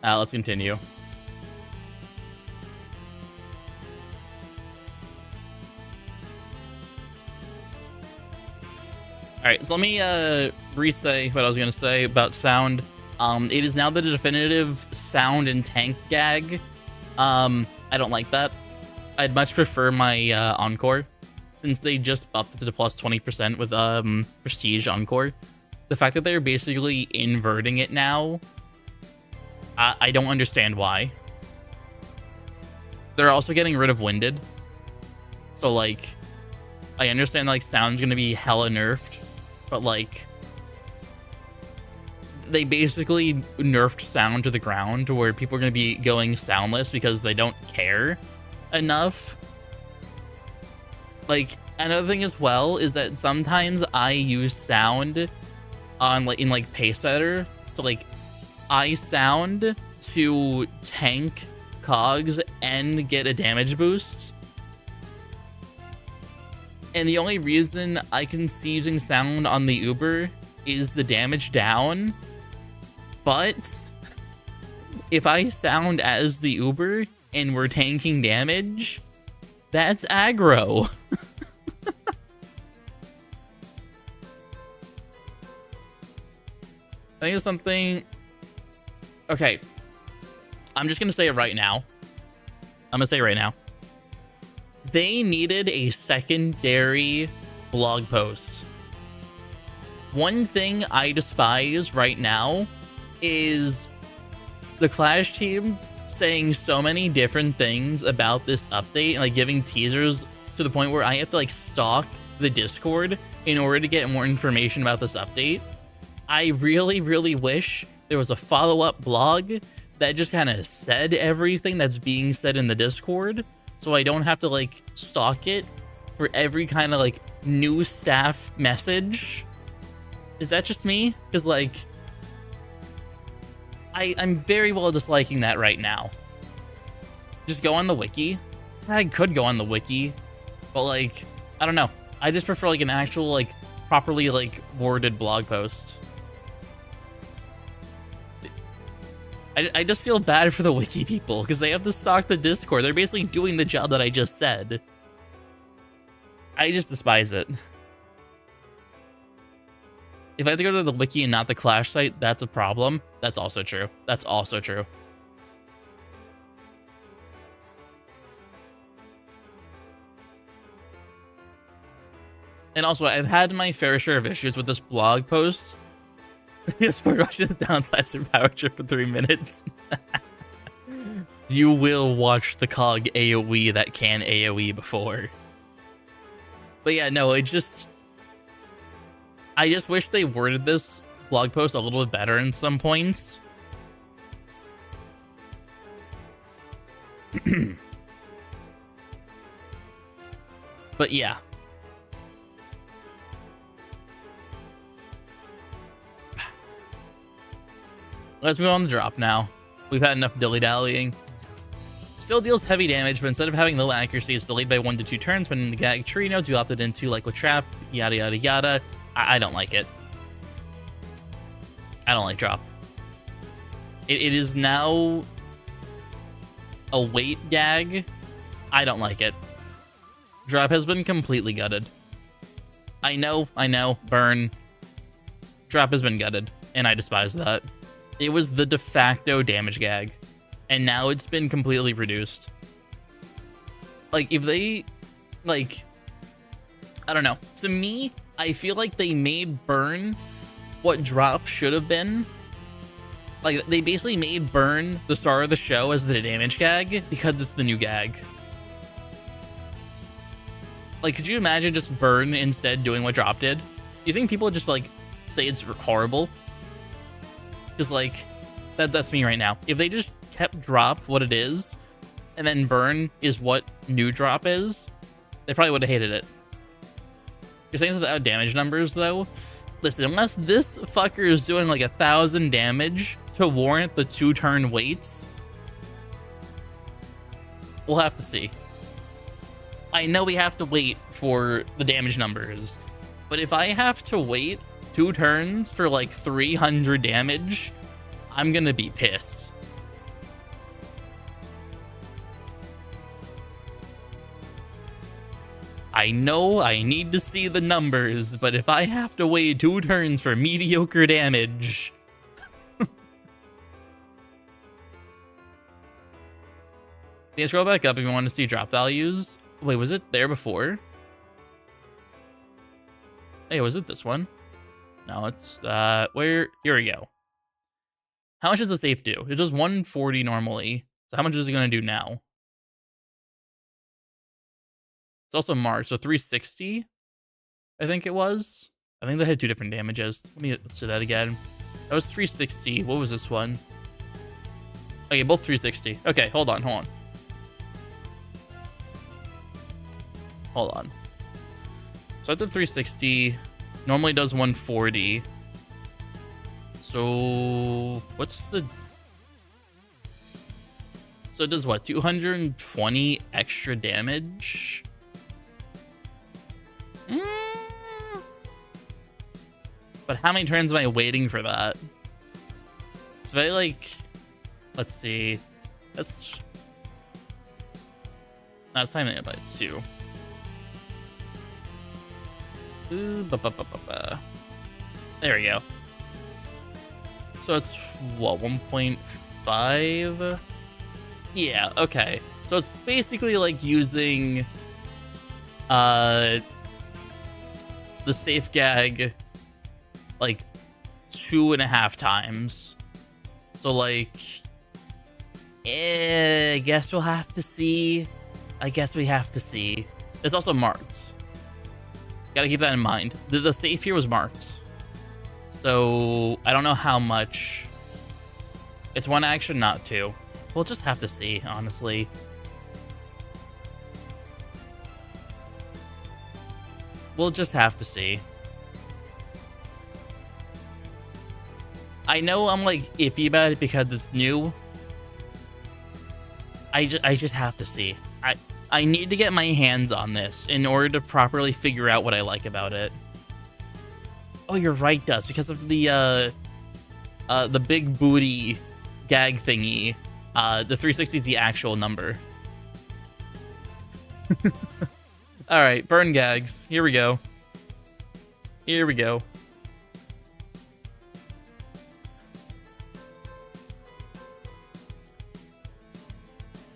Let's continue. All right, so let me re-say what I was going to say about sound. It is now the definitive sound and tank gag. I don't like that. I'd much prefer my encore, since they just buffed it to plus 20% with Prestige Encore. The fact that they're basically inverting it now, I don't understand why. They're also getting rid of Winded. So, like, I understand, like, sound's going to be hella nerfed. But, like, they basically nerfed sound to the ground to where people are going to be going soundless because they don't care enough. Like, another thing as well is that sometimes I use sound on, like, in, like, Paysetter. So, like, I sound to tank cogs and get a damage boost. And the only reason I can see using sound on the Uber is the damage down. But if I sound as the Uber and we're tanking damage, that's aggro. I think it's something... Okay. I'm just going to say it right now. I'm going to say it right now. They needed a secondary blog post. One thing I despise right now is the Clash team saying so many different things about this update and, like, giving teasers to the point where I have to, like, stalk the Discord in order to get more information about this update. I really, really wish there was a follow-up blog that just kind of said everything that's being said in the Discord, so I don't have to, like, stalk it for every kind of, like, new staff message. Is that just me? Because, like, I'm very well disliking that right now. Just go on the wiki. I could go on the wiki, but, like, I don't know. I just prefer, like, an actual, like, properly, like, worded blog post. I just feel bad for the wiki people because they have to stalk the Discord. They're basically doing the job that I just said. I just despise it. If I have to go to the wiki and not the Clash site, that's a problem. That's also true. That's also true. And also, I've had my fair share of issues with this blog post Yes, we're watching the downside of power trip for 3 minutes. You will watch the cog AoE that can AoE before. But yeah, no, I just wish they worded this blog post a little bit better in some points. But yeah. Let's move on to drop now. We've had enough dilly-dallying. Still deals heavy damage, but instead of having low accuracy, it's delayed by 1 to 2 turns when the gag tree nodes you opted into, like with trap, yada yada yada. I don't like it. I don't like drop. It is now a weight gag. I don't like it. Drop has been completely gutted. I know, burn. Drop has been gutted, and I despise that. It was the de facto damage gag, and now it's been completely reduced. Like, if they, like, I don't know. To me, I feel like they made burn what drop should have been. Like, they basically made burn the star of the show as the damage gag because it's the new gag. Like, could you imagine just burn instead doing what drop did? Do you think people just, like, say it's horrible? Because, like, that's me right now. If they just kept drop what it is, and then burn is what new drop is, they probably would have hated it. You're saying it's without damage numbers, though? Listen, unless this fucker is doing, like, 1,000 damage to warrant the 2-turn waits, we'll have to see. I know we have to wait for the damage numbers, but if I have to wait 2 turns for like 300 damage, I'm gonna be pissed. I know I need to see the numbers, but if I have to wait 2 turns for mediocre damage... You can scroll back up if you want to see drop values. Wait, was it there before? Hey, was it this one? No, it's where? Here we go. How much does the safe do? It does 140 normally. So how much is it gonna do now? It's also marked, so 360. I think it was. I think they had 2 different damages. Let's do that again. That was 360. What was this one? Okay, both 360. Okay, hold on. So at the 360, normally does 140. So what's the... So it does what? 220 extra damage? But how many turns am I waiting for that? So I like... Let's see. That's timing it by 2. There we go. So it's what, 1.5? Yeah, okay. So it's basically like using the safe gag like 2.5 times. So like I guess we'll have to see. It's also marked. Gotta keep that in mind. The safe here was marked. So I don't know how much. It's 1 action, not 2. We'll just have to see, honestly. We'll just have to see. I know I'm like iffy about it because it's new. I just have to see. I need to get my hands on this in order to properly figure out what I like about it. Oh, you're right, Dust, because of the big booty gag thingy. The 360 is the actual number. All right, burn gags. Here we go.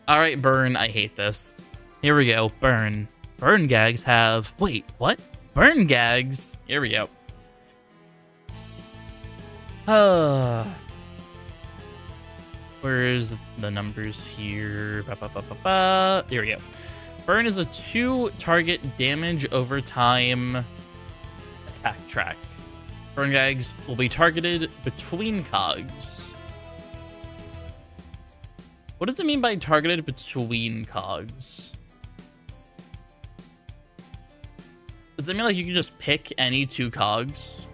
All right, burn. I hate this. Here we go. Burn. Burn gags have... Wait, what? Burn gags? Here we go. Where's the numbers here? Here we go. Burn is a 2 target damage over time attack track. Burn gags will be targeted between cogs. What does it mean by targeted between cogs? Does it mean like you can just pick any 2 cogs?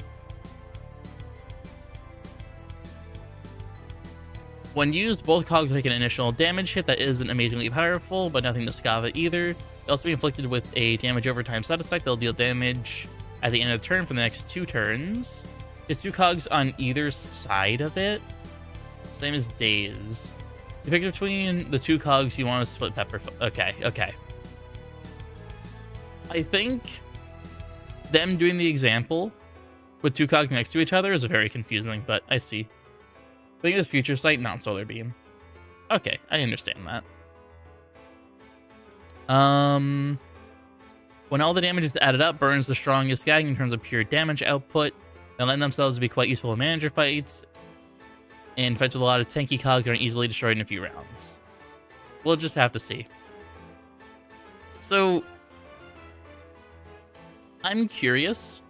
When used, both cogs make an initial damage hit that isn't amazingly powerful, but nothing to scoff at either. They'll also be inflicted with a damage over time side effect. They'll deal damage at the end of the turn for the next 2 turns. There's 2 cogs on either side of it. Same as days. You pick between the 2 cogs, you want to split pepper. Okay. I think them doing the example with 2 cogs next to each other is very confusing, but I see. I think it's Future Sight, not Solar Beam. Okay, I understand that. When all the damage is added up, Burns the strongest gag in terms of pure damage output. They lend themselves to be quite useful in manager fights, and fights with a lot of tanky cogs are easily destroyed in a few rounds. We'll just have to see. So, I'm curious.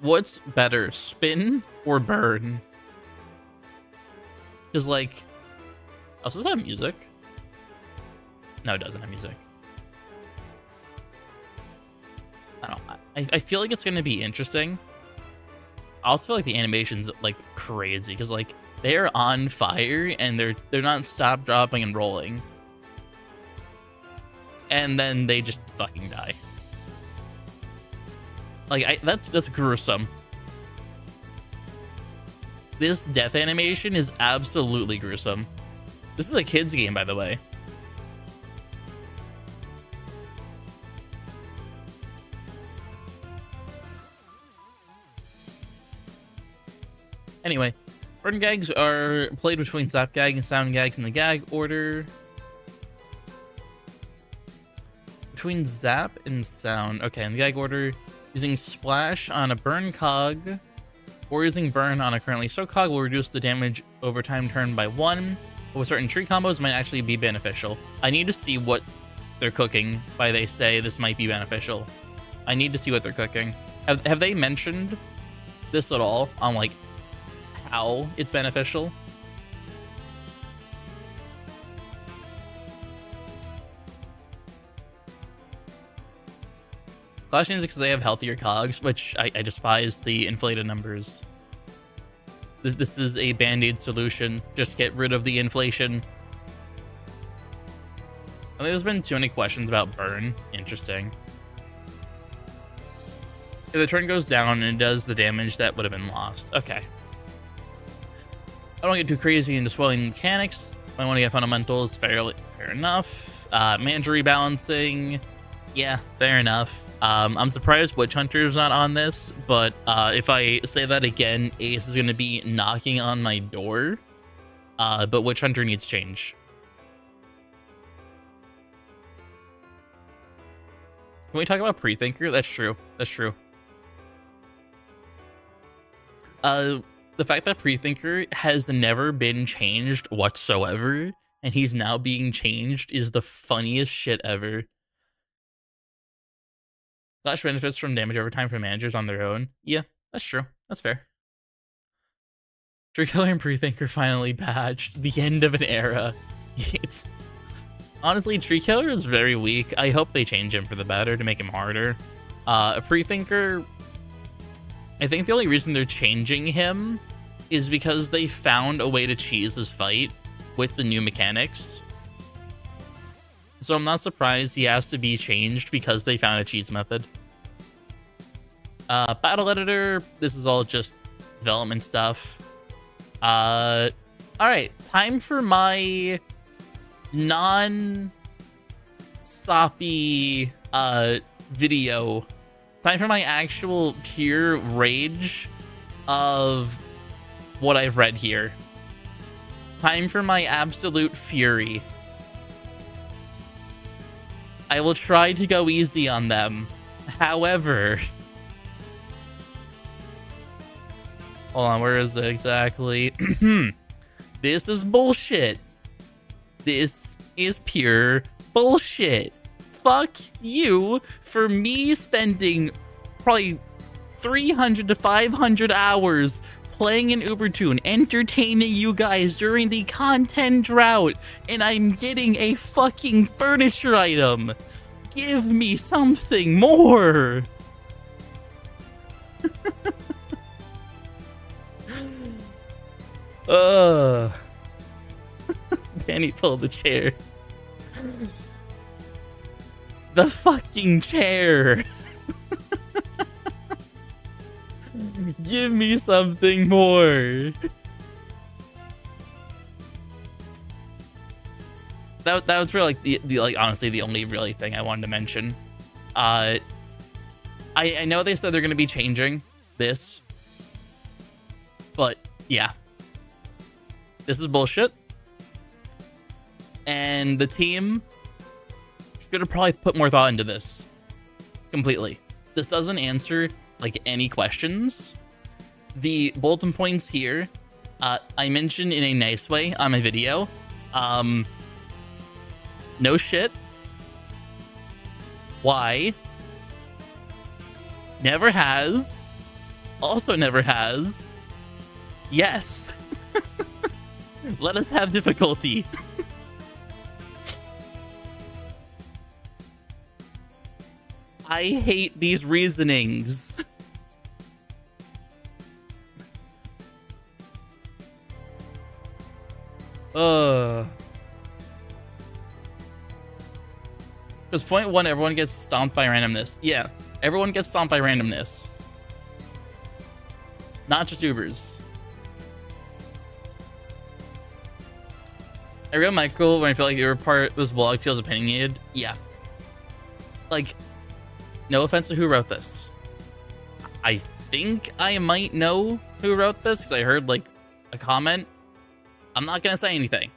What's better, spin or burn? Because, like... Oh, does this have music? No, it doesn't have music. I don't know. I feel like it's going to be interesting. I also feel like the animation's, like, crazy. Because, like, they're on fire, and they're not stop, dropping, and rolling. And then they just fucking die. Like, that's gruesome. This death animation is absolutely gruesome. This is a kid's game, by the way. Anyway, burn gags are played between zap gag and sound gags in the gag order. Between zap and sound. Okay, in the gag order, using splash on a burn cog or using burn on a currently soaked cog will reduce the damage over time turn by 1, but with certain tree combos might actually be beneficial. I need to see what they're cooking by they say this might be beneficial. I need to see what they're cooking. Have they mentioned this at all on, like, how it's beneficial? Clash is because they have healthier cogs, which I despise the inflated numbers. This is a band-aid solution. Just get rid of the inflation. I think there's been too many questions about burn. Interesting. If the turn goes down and it does the damage that would have been lost. Okay. I don't get too crazy into spoiling mechanics. If I want to get fundamentals, fair enough. Manager rebalancing. Yeah, fair enough. I'm surprised Witch Hunter's not on this, but if I say that again, Ace is going to be knocking on my door. But Witch Hunter needs change. Can we talk about Pre-Thinker? That's true. That's true. The fact that Pre-Thinker has never been changed whatsoever, and he's now being changed, is the funniest shit ever. Flash benefits from damage over time for managers on their own. Yeah, that's true. That's fair. Tree Killer and Pre-Thinker finally badged. The end of an era. Honestly, Tree Killer is very weak. I hope they change him for the better to make him harder. Pre-Thinker, I think the only reason they're changing him is because they found a way to cheese his fight with the new mechanics. So I'm not surprised he has to be changed because they found a cheese method. Battle editor, this is all just development stuff. Alright, time for my non-soppy video. Time for my actual pure rage of what I've read here. Time for my absolute fury. I will try to go easy on them. However, Hold on, where is it exactly? This is bullshit. This is pure bullshit. Fuck you for me spending probably 300 to 500 hours playing an Ubertoon, entertaining you guys during the content drought, and I'm getting a fucking furniture item. Give me something more. Danny pulled the chair. The fucking chair. Give me something more. That was really like the like honestly the only really thing I wanted to mention. I know they said they're gonna be changing this, but yeah, this is bullshit. And the team should have probably put more thought into this completely. This doesn't answer like any questions. The bulletin points here, I mentioned in a nice way on my video. No shit. Why? Never has. Also never has. Yes. Let us have difficulty. I hate these reasonings. Because point one, everyone gets stomped by randomness. Yeah, everyone gets stomped by randomness. Not just Ubers. I read Michael when I feel like your part of this blog feels opinionated. Yeah. Like, no offense to who wrote this. I think I might know who wrote this because I heard like a comment. I'm not gonna say anything.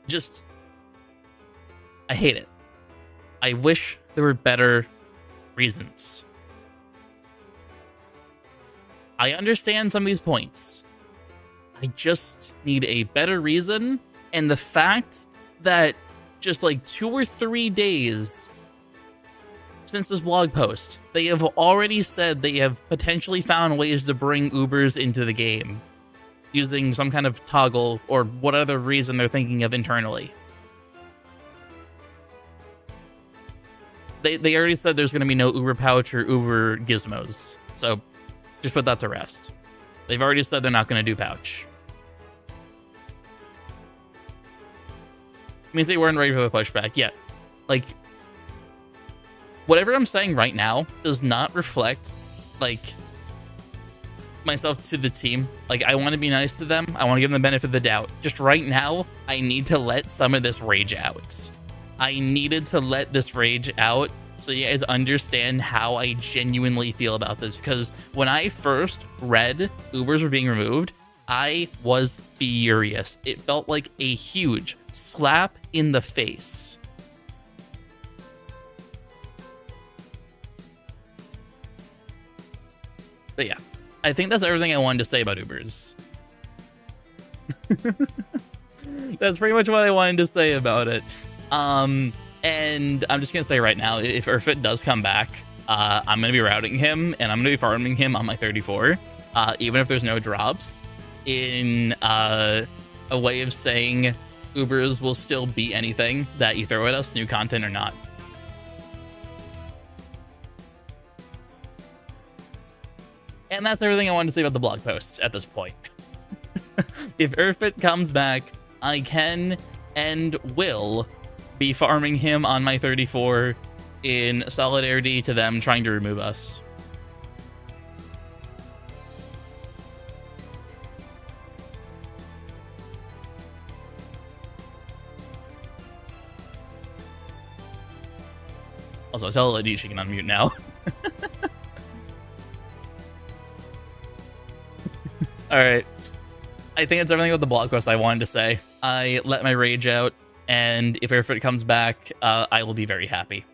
Just, I hate it. I wish there were better reasons. I understand some of these points. I just need a better reason. And the fact that just like 2 or 3 days since this blog post, they have already said they have potentially found ways to bring Ubers into the game using some kind of toggle or what other reason they're thinking of internally. They already said there's going to be no Uber pouch or Uber gizmos. So just put that to rest. They've already said they're not going to do pouch. It means they weren't ready for the pushback yet. Like, whatever I'm saying right now does not reflect, like, myself to the team. Like, I want to be nice to them. I want to give them the benefit of the doubt. Just right now, I need to let some of this rage out. I needed to let this rage out so you guys understand how I genuinely feel about this. Because when I first read Ubers were being removed, I was furious. It felt like a huge slap in the face. But yeah, I think that's everything I wanted to say about Ubers. That's pretty much what I wanted to say about it. And I'm just gonna say right now, if Urfit does come back, I'm gonna be routing him and I'm gonna be farming him on my 34, even if there's no drops, in a way of saying Ubers will still be anything that you throw at us, new content or not. And that's everything I wanted to say about the blog post at this point. If Urfit comes back, I can and will be farming him on my 34 in solidarity to them trying to remove us. Also, tell Lady she can unmute now. Alright. I think that's everything about the blog post I wanted to say. I let my rage out, and if Airfoot comes back, I will be very happy.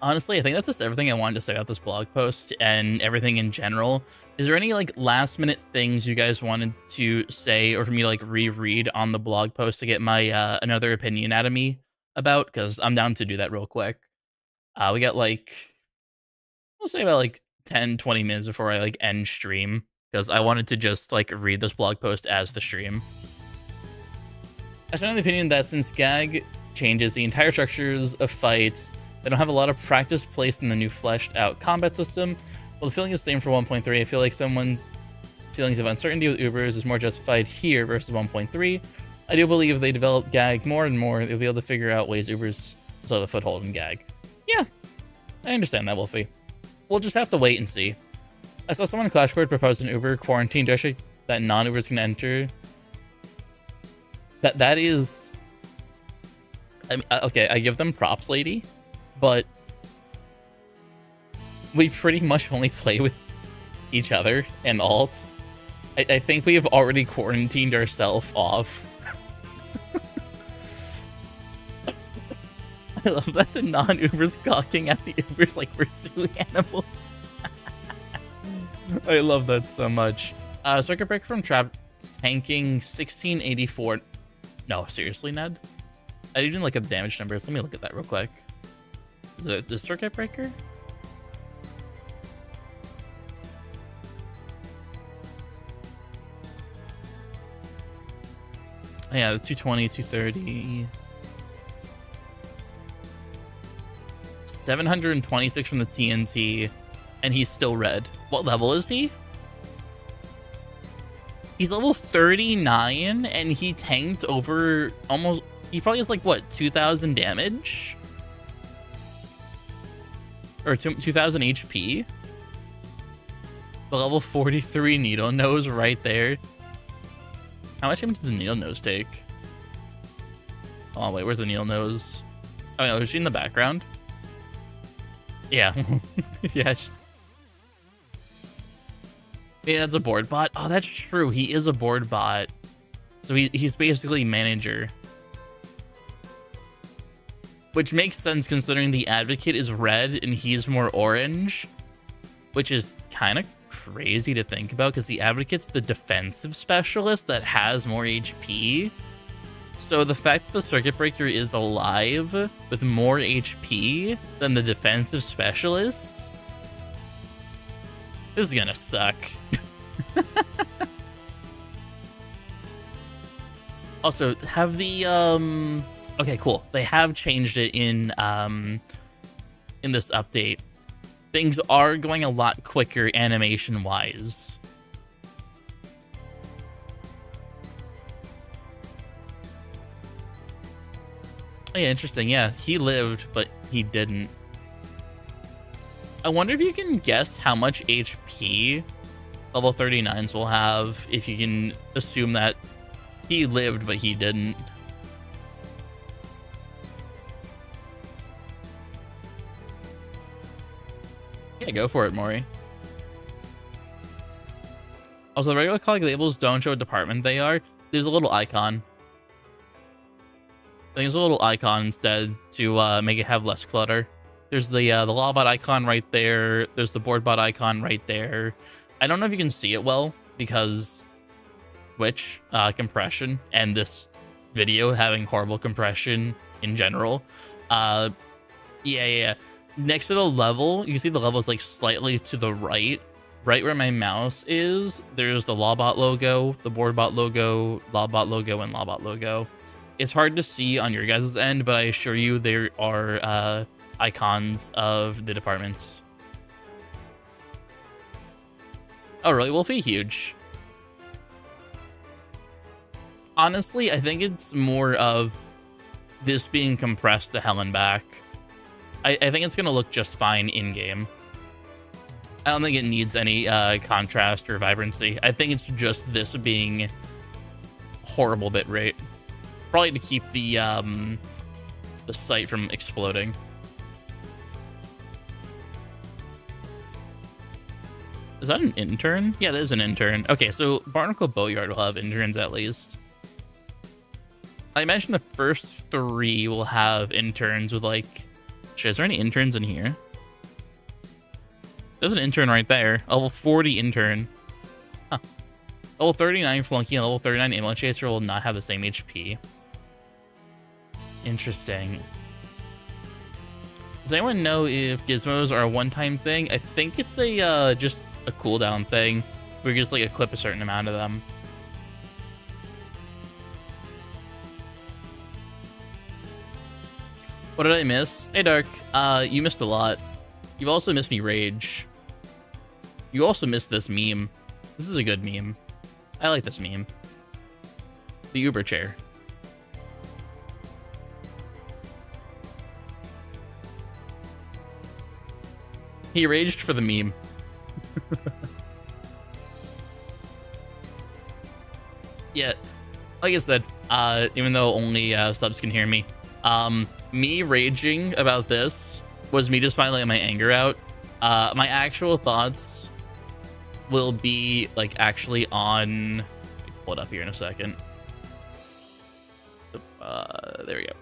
Honestly, I think that's just everything I wanted to say about this blog post and everything in general. Is there any like last minute things you guys wanted to say or for me to like reread on the blog post to get my another opinion out of me about? Because I'm down to do that real quick. We got like, we'll say about like 10-20 minutes before I like end stream because I wanted to just like read this blog post as the stream. I stand on the opinion that since GAG changes the entire structures of fights, they don't have a lot of practice placed in the new fleshed out combat system. While the feeling is the same for 1.3, I feel like someone's feelings of uncertainty with Ubers is more justified here versus 1.3. I do believe if they develop GAG more and more, they'll be able to figure out ways Ubers still have a foothold in GAG. Yeah, I understand that, Wolfie. We'll just have to wait and see. I saw someone in Clashboard propose an Uber quarantine district that non-Ubers can enter. That is... I mean, okay, I give them props, lady, but we pretty much only play with each other and alts. I think we have already quarantined ourselves off. I love that the non-Ubers gawking at the Ubers like we're zoo animals. I love that so much. Circuit breaker from Trap tanking 1684. No, seriously, Ned? I didn't look at the damage numbers. Let me look at that real quick. Is it this circuit breaker? Oh, yeah, the 220, 230. 726 from the TNT, and he's still red. What level is he? He's level 39, and he tanked over almost... He probably has, like, what, 2,000 damage? Or 2,000 HP? The level 43 Needle Nose right there. How much damage did the Needle Nose take? Oh, wait, where's the Needle Nose? Oh, no, is she in the background? Yeah. Yeah. Yeah, that's a board bot. Oh, that's true. He is a board bot. So he's basically manager. Which makes sense considering the Advocate is red and he's more orange. Which is kind of crazy to think about because the Advocate's the defensive specialist that has more HP. So the fact that the Circuit Breaker is alive with more HP than the defensive specialist, this is gonna suck. Also, have the okay, cool. They have changed it in this update. Things are going a lot quicker animation-wise. Oh, yeah, interesting. Yeah, he lived, but he didn't. I wonder if you can guess how much HP level 39s will have if you can assume that he lived, but he didn't. Yeah, go for it, Maury. Also, the regular colleague labels don't show what department they are. There's a little icon. I think there's a little icon instead to make it have less clutter. There's the Lawbot icon right there. There's the BoardBot icon right there. I don't know if you can see it well because Twitch compression and this video having horrible compression in general. Yeah. Next to the level, you can see the level is like slightly to the right. Right where my mouse is, there's the Lawbot logo, the BoardBot logo, Lawbot logo, and Lawbot logo. It's hard to see on your guys' end, but I assure you there are icons of the departments. Oh, really, Wolfie? Huge. Honestly, I think it's more of this being compressed to hell and back. I think it's going to look just fine in-game. I don't think it needs any contrast or vibrancy. I think it's just this being horrible bitrate. Probably to keep the site from exploding. Is that an intern? Yeah, that is an intern. Okay, so Barnacle Boatyard will have interns at least. I imagine the first 3 will have interns with like Shit, is there any interns in here? There's an intern right there. Level 40 intern. Huh. Level 39 flunky and level 39 ambulance chaser will not have the same HP. Interesting. Does anyone know if gizmos are a one-time thing? I think it's a just a cooldown thing. We just like equip a certain amount of them. What did I miss? Hey Dark, you missed a lot. You've also missed me rage. You also missed this meme. This is a good meme. I like this meme. The Uber chair. He raged for the meme. Yeah, like I said, even though only subs can hear me, me raging about this was me just finally letting my anger out. My actual thoughts will be like actually on. Let me pull it up here in a second. There we go.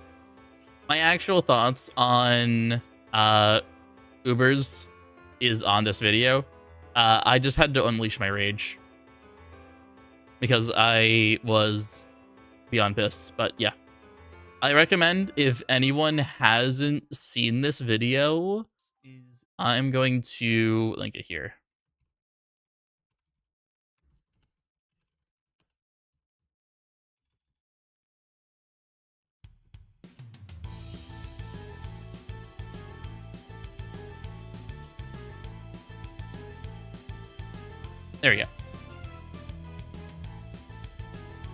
My actual thoughts on Ubers is on this video. I just had to unleash my rage because I was beyond pissed. But yeah, I recommend if anyone hasn't seen this video, I'm going to link it here. There we go.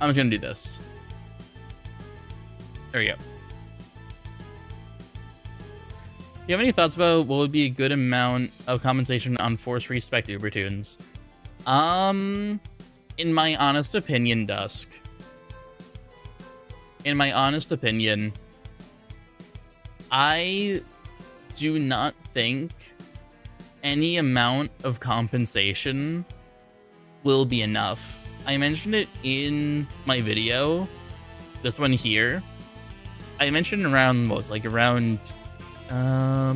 I'm just gonna do this. There we go. Do you have any thoughts about what would be a good amount of compensation on force respect Uber tunes? In my honest opinion, Dusk. In my honest opinion, I do not think any amount of compensation will be enough. I mentioned it in my video, this one here. I mentioned around, what was like around, yeah,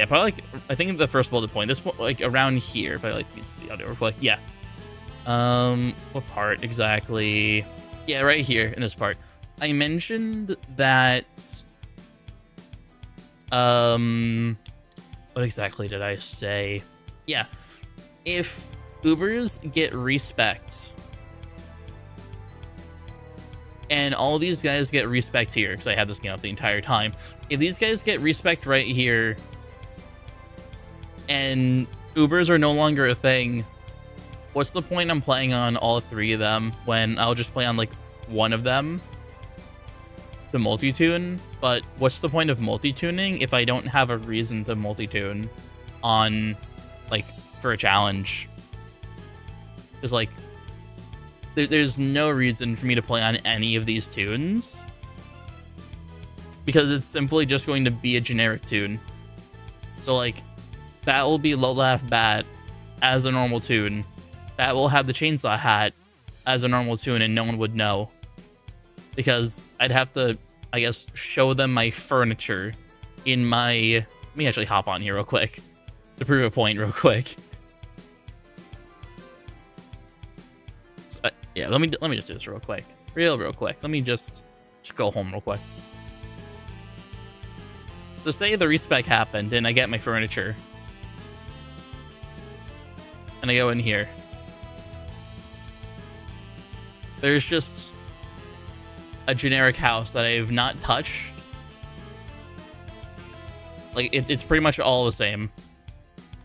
probably like, I think the first bullet point, this like around here, if I like the audio real quick, yeah. What part exactly? Yeah, right here in this part. I mentioned that, what exactly did I say? Yeah, if Ubers get respect, and all these guys get respect here, because I had this game up the entire time. If these guys get respect right here, and Ubers are no longer a thing, what's the point I'm playing on all three of them when I'll just play on like one of them to multi-tune? But what's the point of multi-tuning if I don't have a reason to multi-tune on, like, for a challenge? Because, like, there's no reason for me to play on any of these tunes, because it's simply just going to be a generic tune. So, like, that will be low laugh bat as a normal tune. That will have the chainsaw hat as a normal tune, and no one would know, because I'd have to, I guess, show them my furniture in my... Let me actually hop on here real quick to prove a point real quick. So, yeah, let me just do this real quick. Real quick. Let me just go home real quick. So say the respec happened and I get my furniture. And I go in here. There's just a generic house that I've not touched. Like, it's pretty much all the same.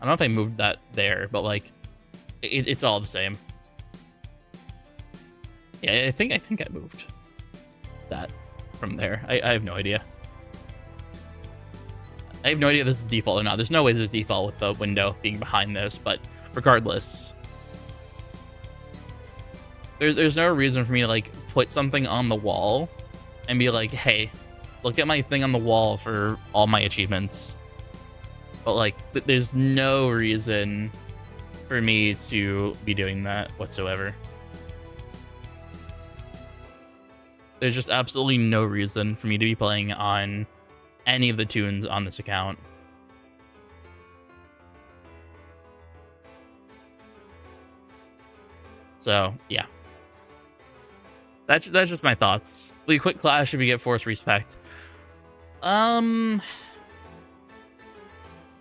I don't know if I moved that there, but like, it's all the same. Yeah, I think I moved that from there. I have no idea. I have no idea if this is default or not. There's no way this is default with the window being behind this, but regardless, there's no reason for me to like put something on the wall and be like, hey, look at my thing on the wall for all my achievements. But like, there's no reason for me to be doing that whatsoever. There's just absolutely no reason for me to be playing on any of the tunes on this account. So, yeah. That's just my thoughts. Will you quit Clash if you get forced respect?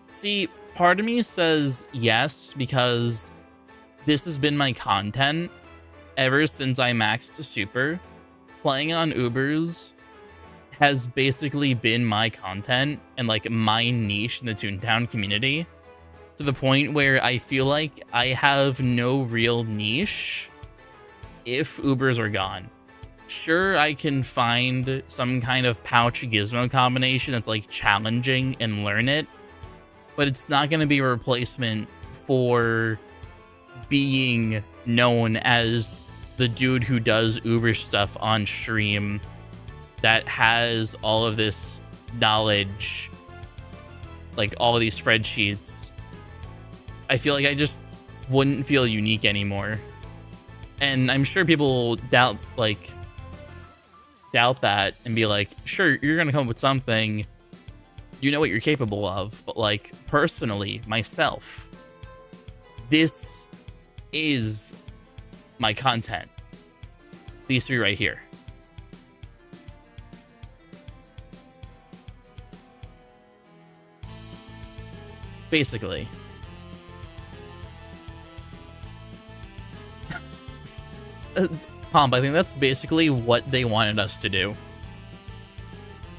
See, part of me says yes, because this has been my content ever since I maxed to Super. Playing on Ubers has basically been my content and like my niche in the Toontown community, to the point where I feel like I have no real niche if Ubers are gone. Sure, I can find some kind of pouch Gizmo combination that's like challenging and learn it, but it's not going to be a replacement for being known as the dude who does Uber stuff on stream that has all of this knowledge, like all of these spreadsheets. I feel like I just wouldn't feel unique anymore. And I'm sure people doubt that and be like, sure, you're going to come up with something. You know what you're capable of. But like, personally, myself, this is my content. These three right here. Basically. Pomp, I think that's basically what they wanted us to do.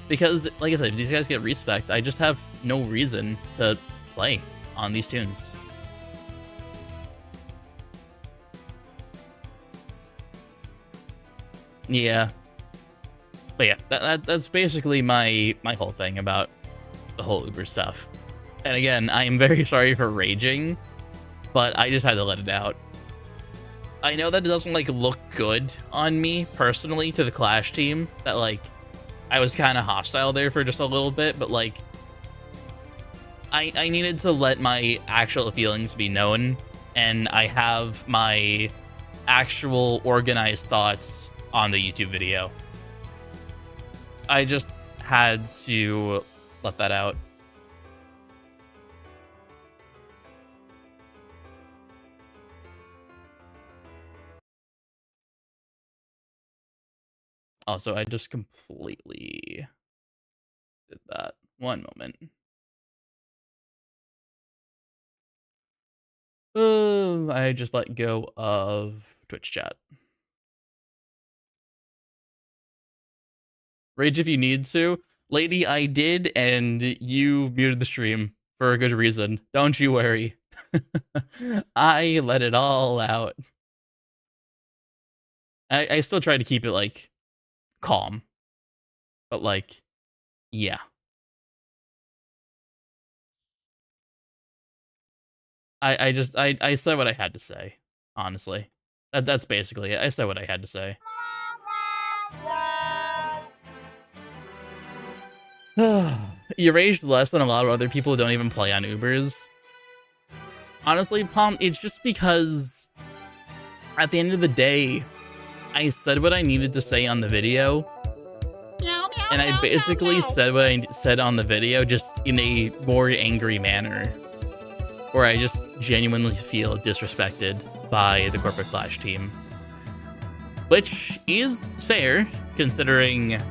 Because, like I said, if these guys get respect, I just have no reason to play on these tunes. Yeah. But yeah, that's basically my whole thing about the whole Uber stuff. And again, I am very sorry for raging, but I just had to let it out. I know that it doesn't, like, look good on me, personally, to the Clash team, that, like, I was kind of hostile there for just a little bit, but, like, I needed to let my actual feelings be known, and I have my actual organized thoughts on the YouTube video. I just had to let that out. Also, I just completely did that. One moment. I just let go of Twitch chat. Rage if you need to. Lady, I did, and you muted the stream for a good reason. Don't you worry. I let it all out. I still try to keep it, like, calm. But, like, yeah. I said what I had to say, honestly. That's basically it. I said what I had to say. You raged less than a lot of other people who don't even play on Ubers. Honestly, Palm, it's just because at the end of the day, I said what I needed to say on the video. And I basically said what I said on the video, just in a more angry manner. Where I just genuinely feel disrespected by the Corporate Clash team. Which is fair, considering, and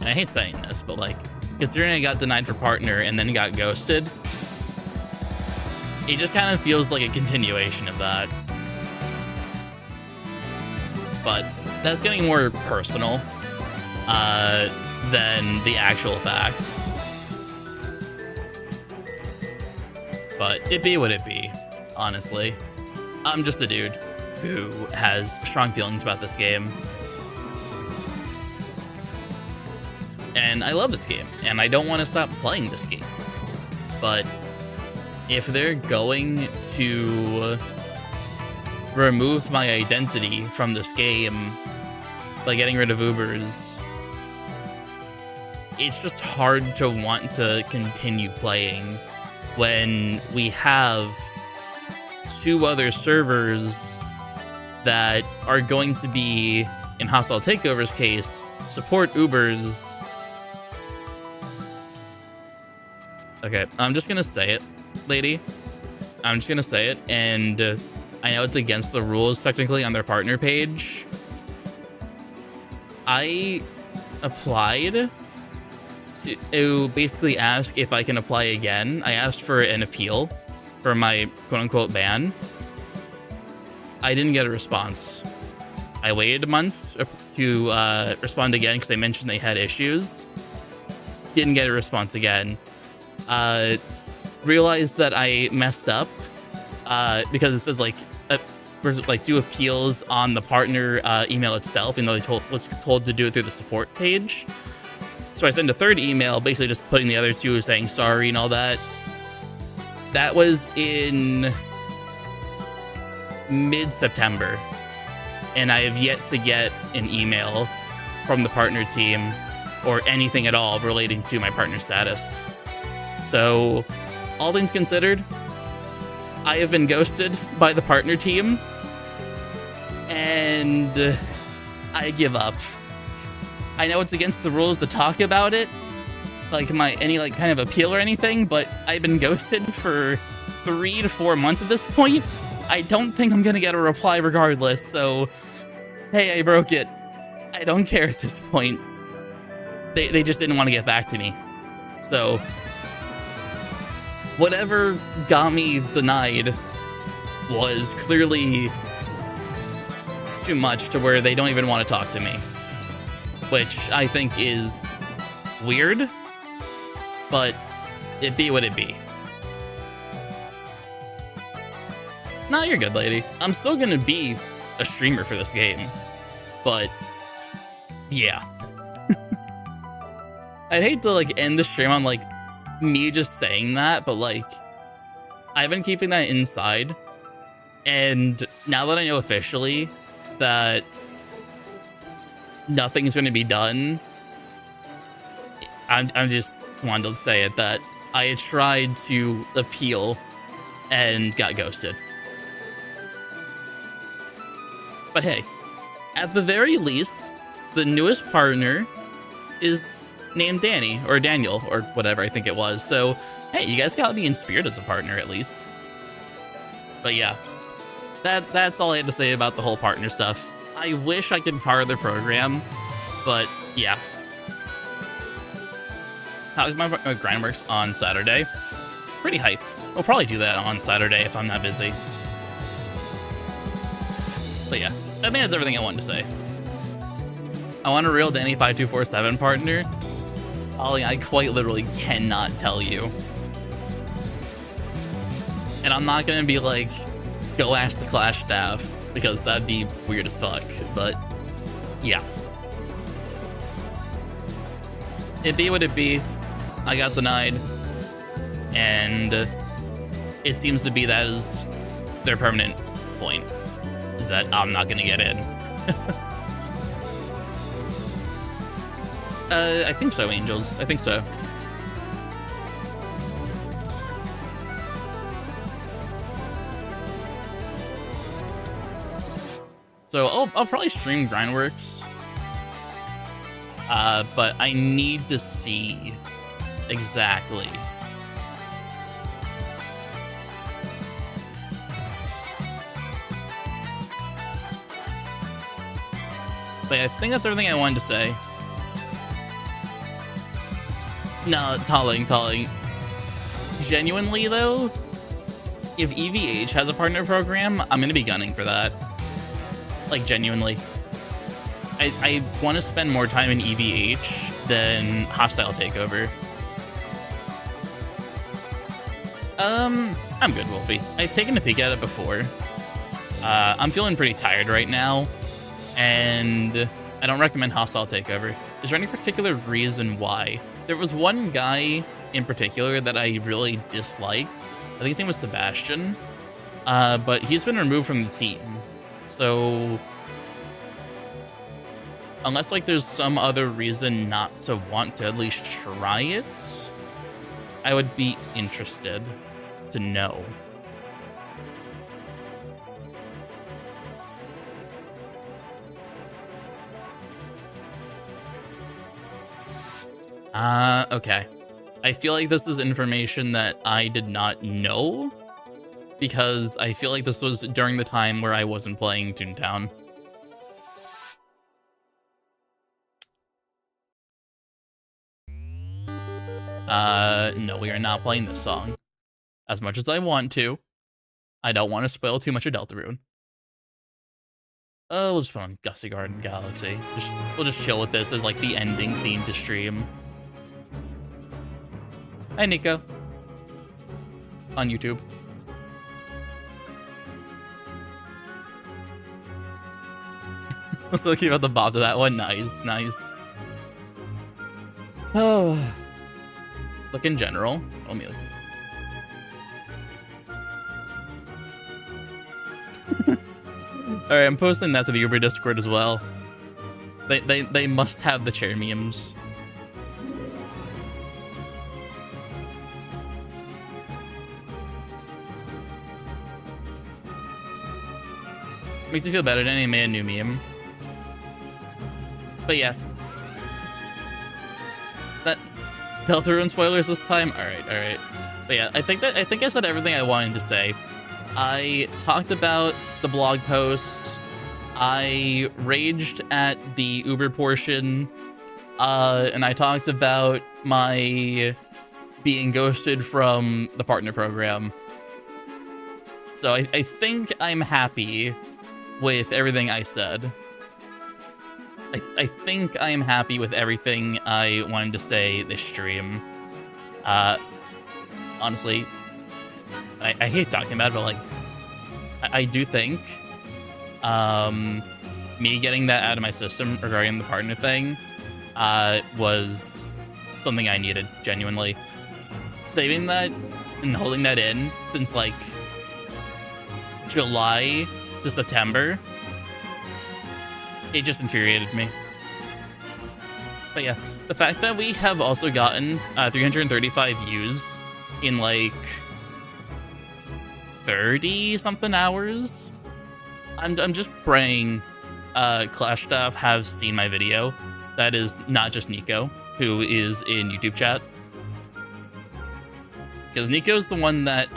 I hate saying this, but like, considering I got denied for partner and then got ghosted, it just kind of feels like a continuation of that. But that's getting more personal than the actual facts. But it be what it be, honestly. I'm just a dude who has strong feelings about this game. And I love this game, and I don't want to stop playing this game. But if they're going to remove my identity from this game by getting rid of Ubers, it's just hard to want to continue playing when we have two other servers that are going to be, in Hostile Takeover's case, support Ubers Okay, I'm just gonna say it, lady. I'm just gonna say it, and I know it's against the rules technically on their partner page. I applied to basically ask if I can apply again. I asked for an appeal for my quote-unquote ban. I didn't get a response. I waited a month to respond again because they mentioned they had issues. Didn't get a response again. Realized that I messed up because it says do appeals on the partner email itself, even though I was told to do it through the support page. So I sent a third email, basically just putting the other two, saying sorry and all that. That was in mid-September, and I have yet to get an email from the partner team or anything at all relating to my partner status. So, all things considered, I have been ghosted by the partner team, and I give up. I know it's against the rules to talk about it, like any kind of appeal or anything, but I've been ghosted for 3 to 4 months at this point. I don't think I'm gonna get a reply regardless, so hey, I broke it. I don't care at this point. They just didn't want to get back to me. So whatever got me denied was clearly too much to where they don't even want to talk to me, which I think is weird, but it be what it be. Nah, you're good, lady. I'm still gonna be a streamer for this game, but yeah. I'd hate to end the stream on me just saying that, but I've been keeping that inside, and now that I know officially that nothing's going to be done, I'm just wanted to say it that I tried to appeal and got ghosted. But hey, at the very least, the newest partner is named Danny, or Daniel, or whatever I think it was. So, hey, you guys got me in spirit as a partner, at least. But yeah, that's all I had to say about the whole partner stuff. I wish I could part of the program, but yeah. How's my grindworks on Saturday? Pretty hyped. We'll probably do that on Saturday if I'm not busy. But yeah, I think that's everything I wanted to say. I want a real Danny 5247 partner. Ollie, I quite literally cannot tell you. And I'm not gonna be go ask the Clash staff, because that'd be weird as fuck, but yeah. It be what it be. I got denied, and it seems to be that is their permanent point, is that I'm not gonna get in. I think so, Angels. I think so. So I'll probably stream Grindworks, but I need to see exactly. But I think that's everything I wanted to say. No, Talling. Genuinely though, if EVH has a partner program, I'm gonna be gunning for that. Genuinely. I want to spend more time in EVH than Hostile Takeover. I'm good, Wolfie. I've taken a peek at it before. I'm feeling pretty tired right now, and I don't recommend Hostile Takeover. Is there any particular reason why? There was one guy in particular that I really disliked. I think his name was Sebastian, but he's been removed from the team. So unless there's some other reason not to want to at least try it, I would be interested to know. Okay. I feel like this is information that I did not know, because I feel like this was during the time where I wasn't playing Toontown. No, we are not playing this song. As much as I want to, I don't want to spoil too much of Deltarune. We'll just put on Gusty Garden Galaxy. We'll just chill with this as like the ending theme to stream. Hi, Nico. On YouTube. Let's look about the bob to that one. Nice, nice. Oh. Look in general. Let me look. Alright, I'm posting that to the Uber Discord as well. They must have the chair memes. Makes me feel better than any made a new meme. But yeah. That Deltarune spoilers this time? Alright. But yeah, I think I said everything I wanted to say. I talked about the blog post. I raged at the Uber portion. And I talked about my being ghosted from the partner program. So I think I'm happy with everything I said. I think I am happy with everything I wanted to say this stream. Honestly, I hate talking about it, but like, I do think me getting that out of my system regarding the partner thing was something I needed, genuinely. Saving that and holding that in since like July to September, it just infuriated me. But yeah, the fact that we have also gotten 335 views in like 30 something hours, I'm just praying Clash staff have seen my video. That is not just Nico, who is in YouTube chat, because Nico's the one that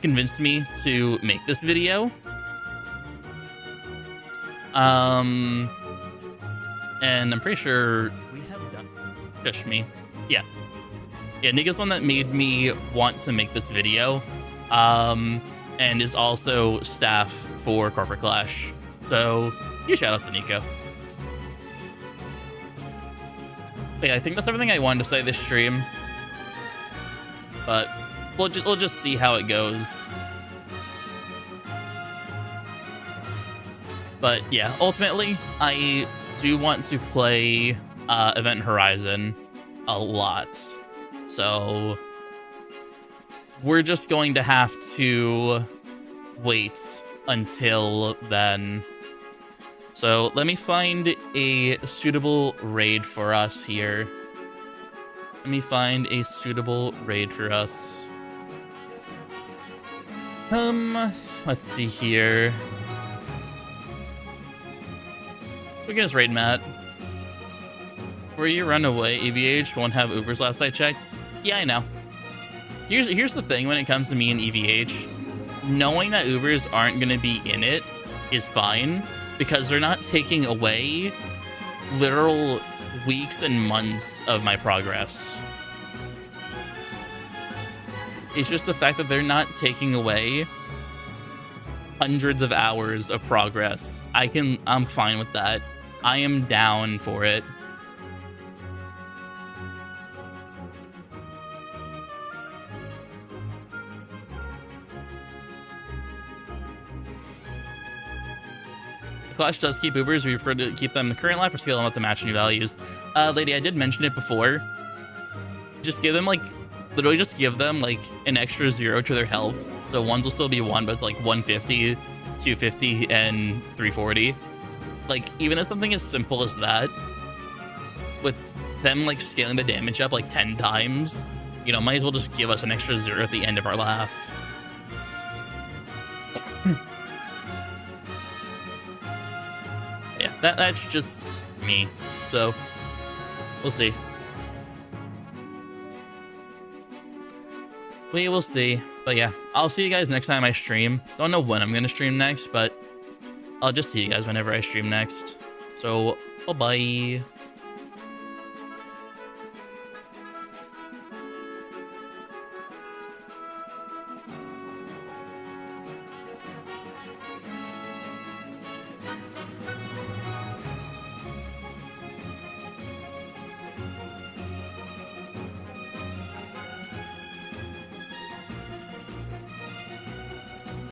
convinced me to make this video. And I'm pretty sure we have done push me. Yeah, Nico's the one that made me want to make this video, and is also staff for Corporate Clash. So huge shout outs to Nico. But yeah, I think that's everything I wanted to say this stream. But we'll just see how it goes. But yeah, ultimately, I do want to play Event Horizon a lot. So we're just going to have to wait until then. So let me find a suitable raid for us here. Let me find a suitable raid for us. Let's see here. We can just raid Matt. Before you run away, EVH won't have Ubers last I checked. Yeah, I know. Here's the thing when it comes to me and EVH. Knowing that Ubers aren't going to be in it is fine, because they're not taking away literal weeks and months of my progress. It's just the fact that they're not taking away hundreds of hours of progress. I'm fine with that. I am down for it. Clash does keep Ubers. We prefer to keep them in the current life or scale them up to match new values. Lady, I did mention it before. Just give them like, literally just give them like an extra 0 to their health. So ones will still be 1, but it's like 150, 250, and 340. Like, even if something as simple as that, with them like scaling the damage up like 10 times, you know, might as well just give us an extra 0 at the end of our laugh. Yeah, that's just me. So, we'll see. We will see. But yeah, I'll see you guys next time I stream. Don't know when I'm going to stream next, but I'll just see you guys whenever I stream next. So, bye-bye.